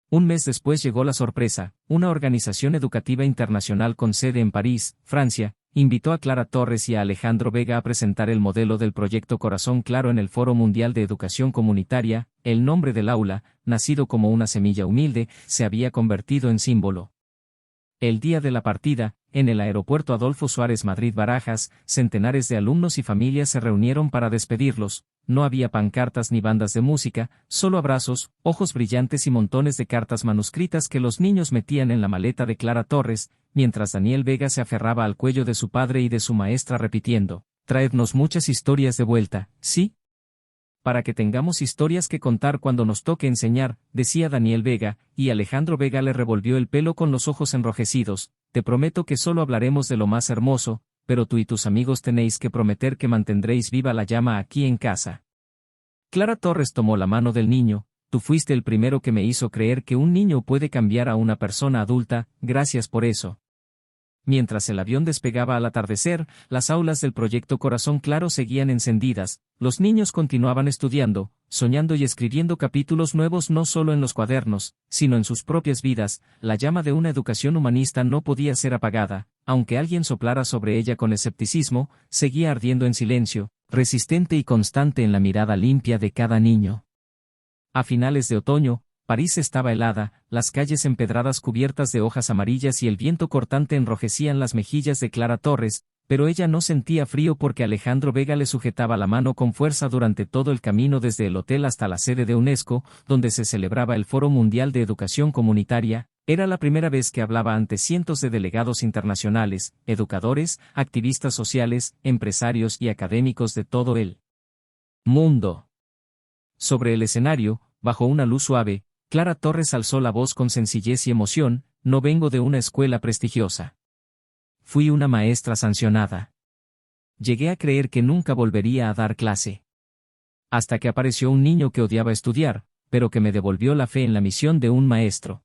Un mes después llegó la sorpresa: una organización educativa internacional con sede en París, Francia, invitó a Clara Torres y a Alejandro Vega a presentar el modelo del proyecto Corazón Claro en el Foro Mundial de Educación Comunitaria. El nombre del aula, nacido como una semilla humilde, se había convertido en símbolo. El día de la partida, en el aeropuerto Adolfo Suárez Madrid-Barajas, centenares de alumnos y familias se reunieron para despedirlos. No había pancartas ni bandas de música, solo abrazos, ojos brillantes y montones de cartas manuscritas que los niños metían en la maleta de Clara Torres, mientras Daniel Vega se aferraba al cuello de su padre y de su maestra repitiendo: «Traednos muchas historias de vuelta, ¿sí? Para que tengamos historias que contar cuando nos toque enseñar», decía Daniel Vega, y Alejandro Vega le revolvió el pelo con los ojos enrojecidos. «Te prometo que solo hablaremos de lo más hermoso, pero tú y tus amigos tenéis que prometer que mantendréis viva la llama aquí en casa». Clara Torres tomó la mano del niño: «Tú fuiste el primero que me hizo creer que un niño puede cambiar a una persona adulta, gracias por eso». Mientras el avión despegaba al atardecer, las aulas del proyecto Corazón Claro seguían encendidas. Los niños continuaban estudiando, soñando y escribiendo capítulos nuevos no solo en los cuadernos, sino en sus propias vidas. La llama de una educación humanista no podía ser apagada, aunque alguien soplara sobre ella con escepticismo, seguía ardiendo en silencio, resistente y constante en la mirada limpia de cada niño. A finales de otoño, París estaba helada, las calles empedradas cubiertas de hojas amarillas y el viento cortante enrojecían las mejillas de Clara Torres, pero ella no sentía frío porque Alejandro Vega le sujetaba la mano con fuerza durante todo el camino desde el hotel hasta la sede de UNESCO, donde se celebraba el Foro Mundial de Educación Comunitaria. Era la primera vez que hablaba ante cientos de delegados internacionales, educadores, activistas sociales, empresarios y académicos de todo el mundo. Sobre el escenario, bajo una luz suave, Clara Torres alzó la voz con sencillez y emoción: «No vengo de una escuela prestigiosa. Fui una maestra sancionada. Llegué a creer que nunca volvería a dar clase. Hasta que apareció un niño que odiaba estudiar, pero que me devolvió la fe en la misión de un maestro».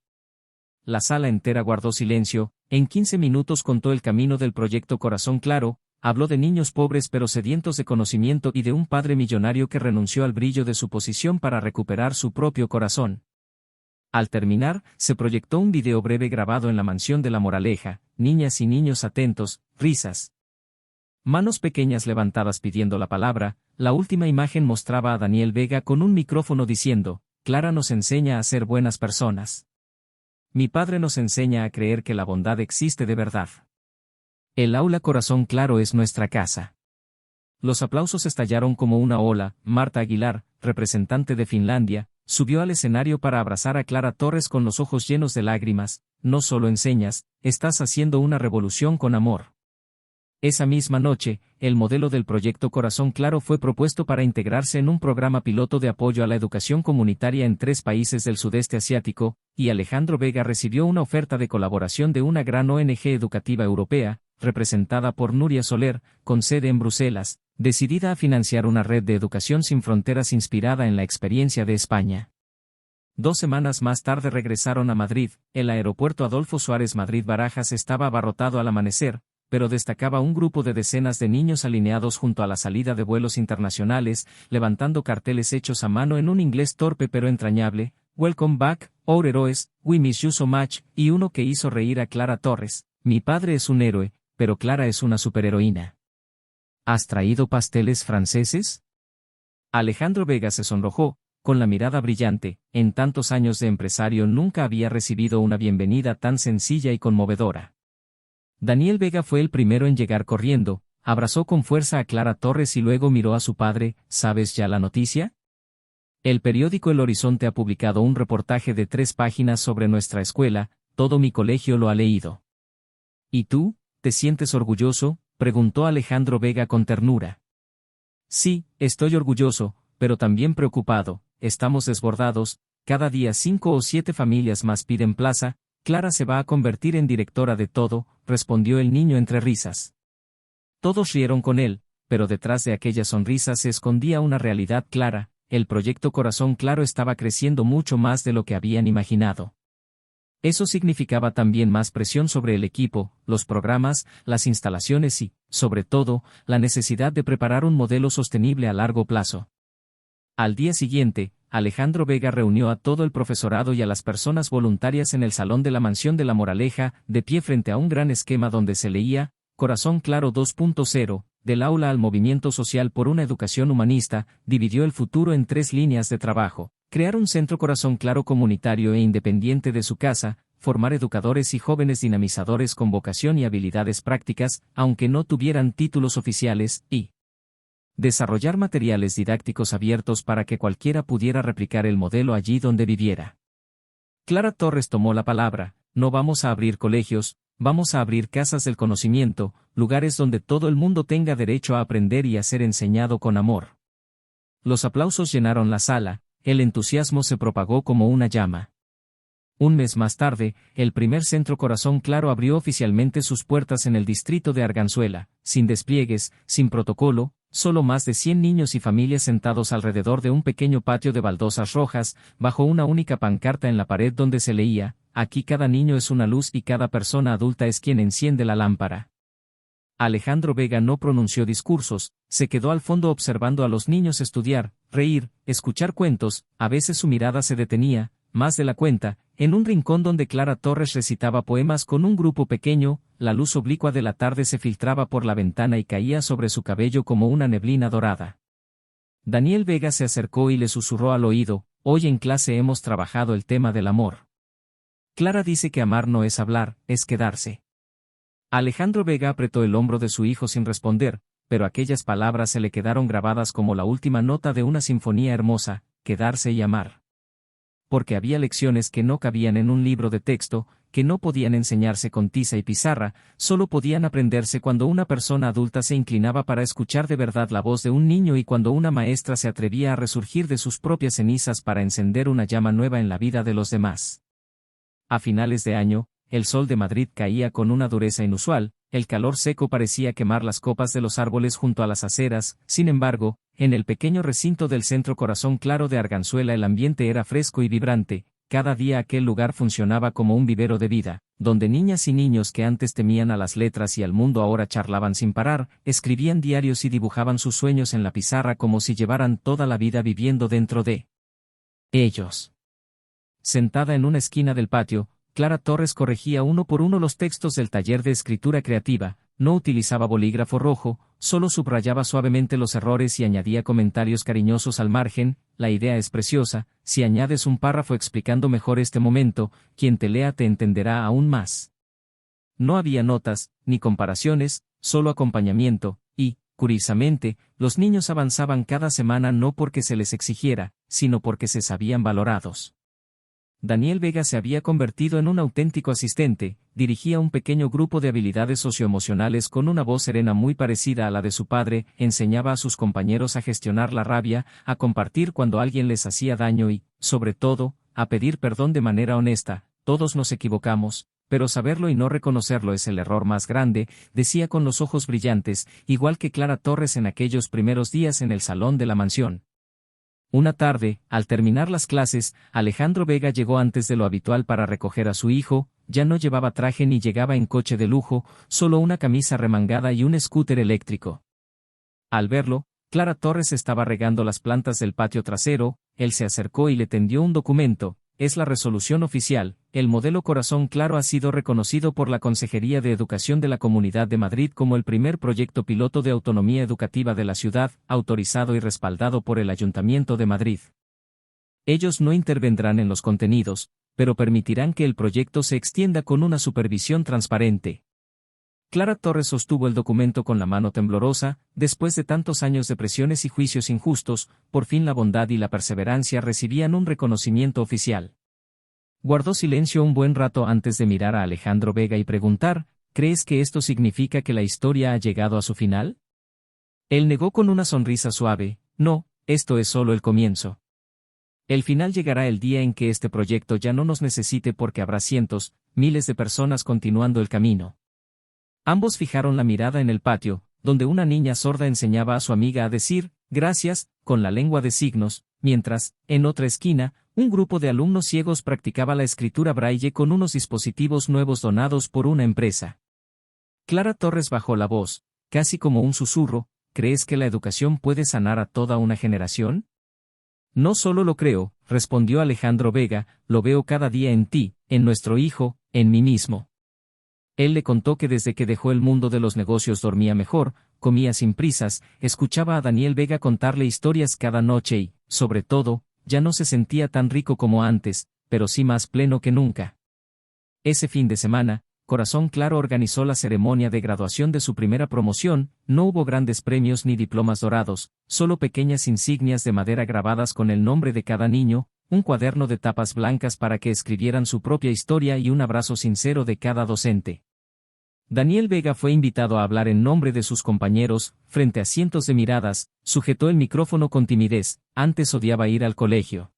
La sala entera guardó silencio. En 15 minutos contó el camino del proyecto Corazón Claro, habló de niños pobres pero sedientos de conocimiento y de un padre millonario que renunció al brillo de su posición para recuperar su propio corazón. Al terminar, se proyectó un video breve grabado en la mansión de La Moraleja: niñas y niños atentos, risas, manos pequeñas levantadas pidiendo la palabra. La última imagen mostraba a Daniel Vega con un micrófono diciendo: «Clara nos enseña a ser buenas personas. Mi padre nos enseña a creer que la bondad existe de verdad. El aula Corazón Claro es nuestra casa». Los aplausos estallaron como una ola. Marta Aguilar, representante de Finlandia, subió al escenario para abrazar a Clara Torres con los ojos llenos de lágrimas: «No solo enseñas, estás haciendo una revolución con amor». Esa misma noche, el modelo del proyecto Corazón Claro fue propuesto para integrarse en un programa piloto de apoyo a la educación comunitaria en 3 países del sudeste asiático, y Alejandro Vega recibió una oferta de colaboración de una gran ONG educativa europea, representada por Nuria Soler, con sede en Bruselas, decidida a financiar una red de educación sin fronteras inspirada en la experiencia de España. 2 semanas más tarde regresaron a Madrid. El aeropuerto Adolfo Suárez Madrid-Barajas estaba abarrotado al amanecer, pero destacaba un grupo de decenas de niños alineados junto a la salida de vuelos internacionales, levantando carteles hechos a mano en un inglés torpe pero entrañable: «Welcome back, our heroes, we miss you so much», y uno que hizo reír a Clara Torres: «Mi padre es un héroe, pero Clara es una superheroína». «¿Has traído pasteles franceses?». Alejandro Vega se sonrojó, con la mirada brillante. En tantos años de empresario nunca había recibido una bienvenida tan sencilla y conmovedora. Daniel Vega fue el primero en llegar corriendo, abrazó con fuerza a Clara Torres y luego miró a su padre: «¿Sabes ya la noticia? El periódico El Horizonte ha publicado un reportaje de 3 páginas sobre nuestra escuela, todo mi colegio lo ha leído». «¿Y tú, te sientes orgulloso?», preguntó Alejandro Vega con ternura. «Sí, estoy orgulloso, pero también preocupado. Estamos desbordados, cada día 5 o 7 familias más piden plaza. Clara se va a convertir en directora de todo», respondió el niño entre risas. Todos rieron con él, pero detrás de aquella sonrisa se escondía una realidad clara: el proyecto Corazón Claro estaba creciendo mucho más de lo que habían imaginado. Eso significaba también más presión sobre el equipo, los programas, las instalaciones y, sobre todo, la necesidad de preparar un modelo sostenible a largo plazo. Al día siguiente, Alejandro Vega reunió a todo el profesorado y a las personas voluntarias en el salón de la Mansión de la Moraleja, de pie frente a un gran esquema donde se leía, Corazón Claro 2.0, del aula al movimiento social por una educación humanista, dividió el futuro en 3 líneas de trabajo: crear un centro Corazón Claro comunitario e independiente de su casa, formar educadores y jóvenes dinamizadores con vocación y habilidades prácticas, aunque no tuvieran títulos oficiales, y desarrollar materiales didácticos abiertos para que cualquiera pudiera replicar el modelo allí donde viviera. Clara Torres tomó la palabra: no vamos a abrir colegios, vamos a abrir casas del conocimiento, lugares donde todo el mundo tenga derecho a aprender y a ser enseñado con amor. Los aplausos llenaron la sala, el entusiasmo se propagó como una llama. Un mes más tarde, el primer centro Corazón Claro abrió oficialmente sus puertas en el distrito de Arganzuela, sin despliegues, sin protocolo, solo más de 100 niños y familias sentados alrededor de un pequeño patio de baldosas rojas, bajo una única pancarta en la pared donde se leía: aquí cada niño es una luz y cada persona adulta es quien enciende la lámpara. Alejandro Vega no pronunció discursos, se quedó al fondo observando a los niños estudiar, reír, escuchar cuentos. A veces su mirada se detenía, más de la cuenta, en un rincón donde Clara Torres recitaba poemas con un grupo pequeño. La luz oblicua de la tarde se filtraba por la ventana y caía sobre su cabello como una neblina dorada. Daniel Vega se acercó y le susurró al oído: hoy en clase hemos trabajado el tema del amor. Clara dice que amar no es hablar, es quedarse. Alejandro Vega apretó el hombro de su hijo sin responder, pero aquellas palabras se le quedaron grabadas como la última nota de una sinfonía hermosa: quedarse y amar. Porque había lecciones que no cabían en un libro de texto, que no podían enseñarse con tiza y pizarra, solo podían aprenderse cuando una persona adulta se inclinaba para escuchar de verdad la voz de un niño y cuando una maestra se atrevía a resurgir de sus propias cenizas para encender una llama nueva en la vida de los demás. A finales de año, el sol de Madrid caía con una dureza inusual, el calor seco parecía quemar las copas de los árboles junto a las aceras. Sin embargo, en el pequeño recinto del centro Corazón Claro de Arganzuela el ambiente era fresco y vibrante. Cada día aquel lugar funcionaba como un vivero de vida, donde niñas y niños que antes temían a las letras y al mundo ahora charlaban sin parar, escribían diarios y dibujaban sus sueños en la pizarra como si llevaran toda la vida viviendo dentro de ellos. Sentada en una esquina del patio, Clara Torres corregía uno por uno los textos del taller de escritura creativa. No utilizaba bolígrafo rojo, solo subrayaba suavemente los errores y añadía comentarios cariñosos al margen. La idea es preciosa, si añades un párrafo explicando mejor este momento, quien te lea te entenderá aún más. No había notas, ni comparaciones, solo acompañamiento, y, curiosamente, los niños avanzaban cada semana no porque se les exigiera, sino porque se sabían valorados. Daniel Vega se había convertido en un auténtico asistente, dirigía un pequeño grupo de habilidades socioemocionales con una voz serena muy parecida a la de su padre, enseñaba a sus compañeros a gestionar la rabia, a compartir cuando alguien les hacía daño y, sobre todo, a pedir perdón de manera honesta. Todos nos equivocamos, pero saberlo y no reconocerlo es el error más grande, decía con los ojos brillantes, igual que Clara Torres en aquellos primeros días en el salón de la mansión. Una tarde, al terminar las clases, Alejandro Vega llegó antes de lo habitual para recoger a su hijo. Ya no llevaba traje ni llegaba en coche de lujo, solo una camisa remangada y un scooter eléctrico. Al verlo, Clara Torres estaba regando las plantas del patio trasero. Él se acercó y le tendió un documento: es la resolución oficial. El modelo Corazón Claro ha sido reconocido por la Consejería de Educación de la Comunidad de Madrid como el primer proyecto piloto de autonomía educativa de la ciudad, autorizado y respaldado por el Ayuntamiento de Madrid. Ellos no intervendrán en los contenidos, pero permitirán que el proyecto se extienda con una supervisión transparente. Clara Torres sostuvo el documento con la mano temblorosa. Después de tantos años de presiones y juicios injustos, por fin la bondad y la perseverancia recibían un reconocimiento oficial. Guardó silencio un buen rato antes de mirar a Alejandro Vega y preguntar: ¿crees que esto significa que la historia ha llegado a su final? Él negó con una sonrisa suave: no, esto es solo el comienzo. El final llegará el día en que este proyecto ya no nos necesite porque habrá cientos, miles de personas continuando el camino. Ambos fijaron la mirada en el patio, donde una niña sorda enseñaba a su amiga a decir gracias, con la lengua de signos, mientras, en otra esquina, un grupo de alumnos ciegos practicaba la escritura braille con unos dispositivos nuevos donados por una empresa. Clara Torres bajó la voz, casi como un susurro: ¿crees que la educación puede sanar a toda una generación? No solo lo creo, respondió Alejandro Vega, lo veo cada día en ti, en nuestro hijo, en mí mismo. Él le contó que desde que dejó el mundo de los negocios dormía mejor, comía sin prisas, escuchaba a Daniel Vega contarle historias cada noche y, sobre todo, ya no se sentía tan rico como antes, pero sí más pleno que nunca. Ese fin de semana, Corazón Claro organizó la ceremonia de graduación de su primera promoción. No hubo grandes premios ni diplomas dorados, solo pequeñas insignias de madera grabadas con el nombre de cada niño, un cuaderno de tapas blancas para que escribieran su propia historia y un abrazo sincero de cada docente. Daniel Vega fue invitado a hablar en nombre de sus compañeros, frente a cientos de miradas, sujetó el micrófono con timidez. Antes odiaba ir al colegio.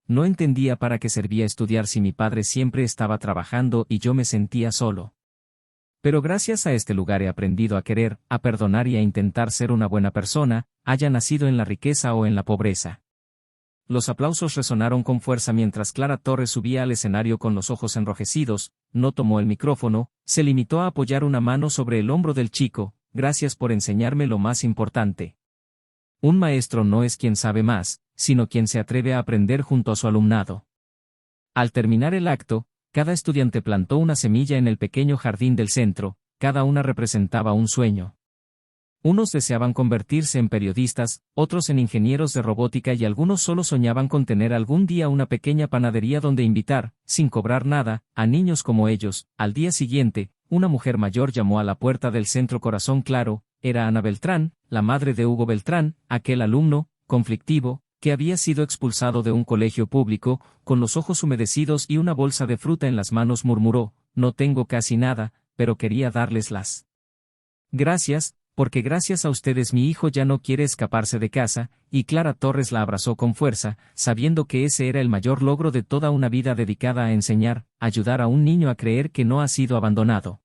No entendía para qué servía estudiar si mi padre siempre estaba trabajando y yo me sentía solo. Pero gracias a este lugar he aprendido a querer, a perdonar y a intentar ser una buena persona, haya nacido en la riqueza o en la pobreza. Los aplausos resonaron con fuerza mientras Clara Torres subía al escenario con los ojos enrojecidos. No tomó el micrófono, se limitó a apoyar una mano sobre el hombro del chico. Gracias por enseñarme lo más importante. Un maestro no es quien sabe más, sino quien se atreve a aprender junto a su alumnado. Al terminar el acto, cada estudiante plantó una semilla en el pequeño jardín del centro, cada una representaba un sueño. Unos deseaban convertirse en periodistas, otros en ingenieros de robótica y algunos solo soñaban con tener algún día una pequeña panadería donde invitar, sin cobrar nada, a niños como ellos. Al día siguiente, una mujer mayor llamó a la puerta del centro Corazón Claro. Era Ana Beltrán, la madre de Hugo Beltrán, aquel alumno, conflictivo, que había sido expulsado de un colegio público. Con los ojos humedecidos y una bolsa de fruta en las manos murmuró: no tengo casi nada, pero quería darles las gracias, porque gracias a ustedes mi hijo ya no quiere escaparse de casa. Y Clara Torres la abrazó con fuerza, sabiendo que ese era el mayor logro de toda una vida dedicada a enseñar, ayudar a un niño a creer que no ha sido abandonado.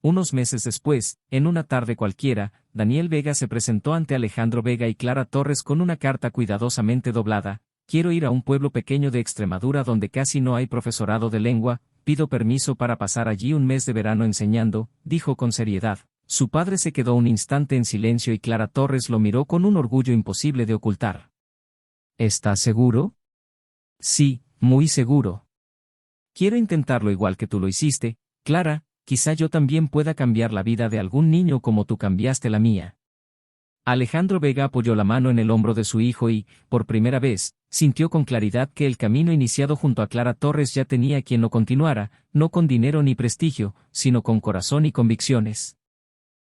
Unos meses después, en una tarde cualquiera, Daniel Vega se presentó ante Alejandro Vega y Clara Torres con una carta cuidadosamente doblada: quiero ir a un pueblo pequeño de Extremadura donde casi no hay profesorado de lengua, pido permiso para pasar allí un mes de verano enseñando, dijo con seriedad. Su padre se quedó un instante en silencio y Clara Torres lo miró con un orgullo imposible de ocultar. ¿Estás seguro? Sí, muy seguro. Quiero intentarlo igual que tú lo hiciste, Clara. Quizá yo también pueda cambiar la vida de algún niño como tú cambiaste la mía. Alejandro Vega apoyó la mano en el hombro de su hijo y, por primera vez, sintió con claridad que el camino iniciado junto a Clara Torres ya tenía quien lo continuara, no con dinero ni prestigio, sino con corazón y convicciones.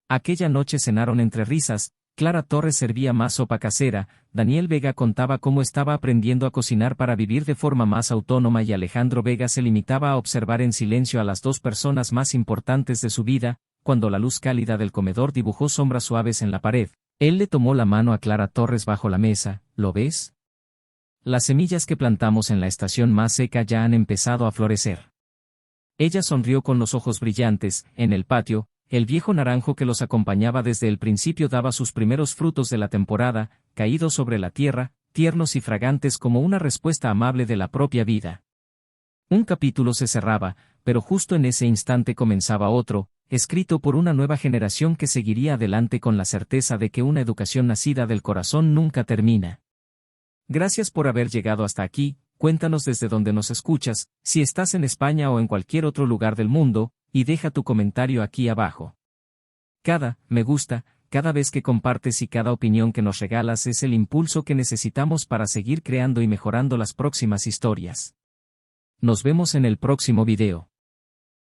Aquella noche cenaron entre risas. Clara Torres servía más sopa casera, Daniel Vega contaba cómo estaba aprendiendo a cocinar para vivir de forma más autónoma y Alejandro Vega se limitaba a observar en silencio a las dos personas más importantes de su vida. Cuando la luz cálida del comedor dibujó sombras suaves en la pared, él le tomó la mano a Clara Torres bajo la mesa. ¿Lo ves? Las semillas que plantamos en la estación más seca ya han empezado a florecer. Ella sonrió con los ojos brillantes. En el patio, el viejo naranjo que los acompañaba desde el principio daba sus primeros frutos de la temporada, caídos sobre la tierra, tiernos y fragantes como una respuesta amable de la propia vida. Un capítulo se cerraba, pero justo en ese instante comenzaba otro, escrito por una nueva generación que seguiría adelante con la certeza de que una educación nacida del corazón nunca termina. Gracias por haber llegado hasta aquí. Cuéntanos desde dónde nos escuchas, si estás en España o en cualquier otro lugar del mundo, y deja tu comentario aquí abajo. Cada me gusta, cada vez que compartes y cada opinión que nos regalas es el impulso que necesitamos para seguir creando y mejorando las próximas historias. Nos vemos en el próximo video.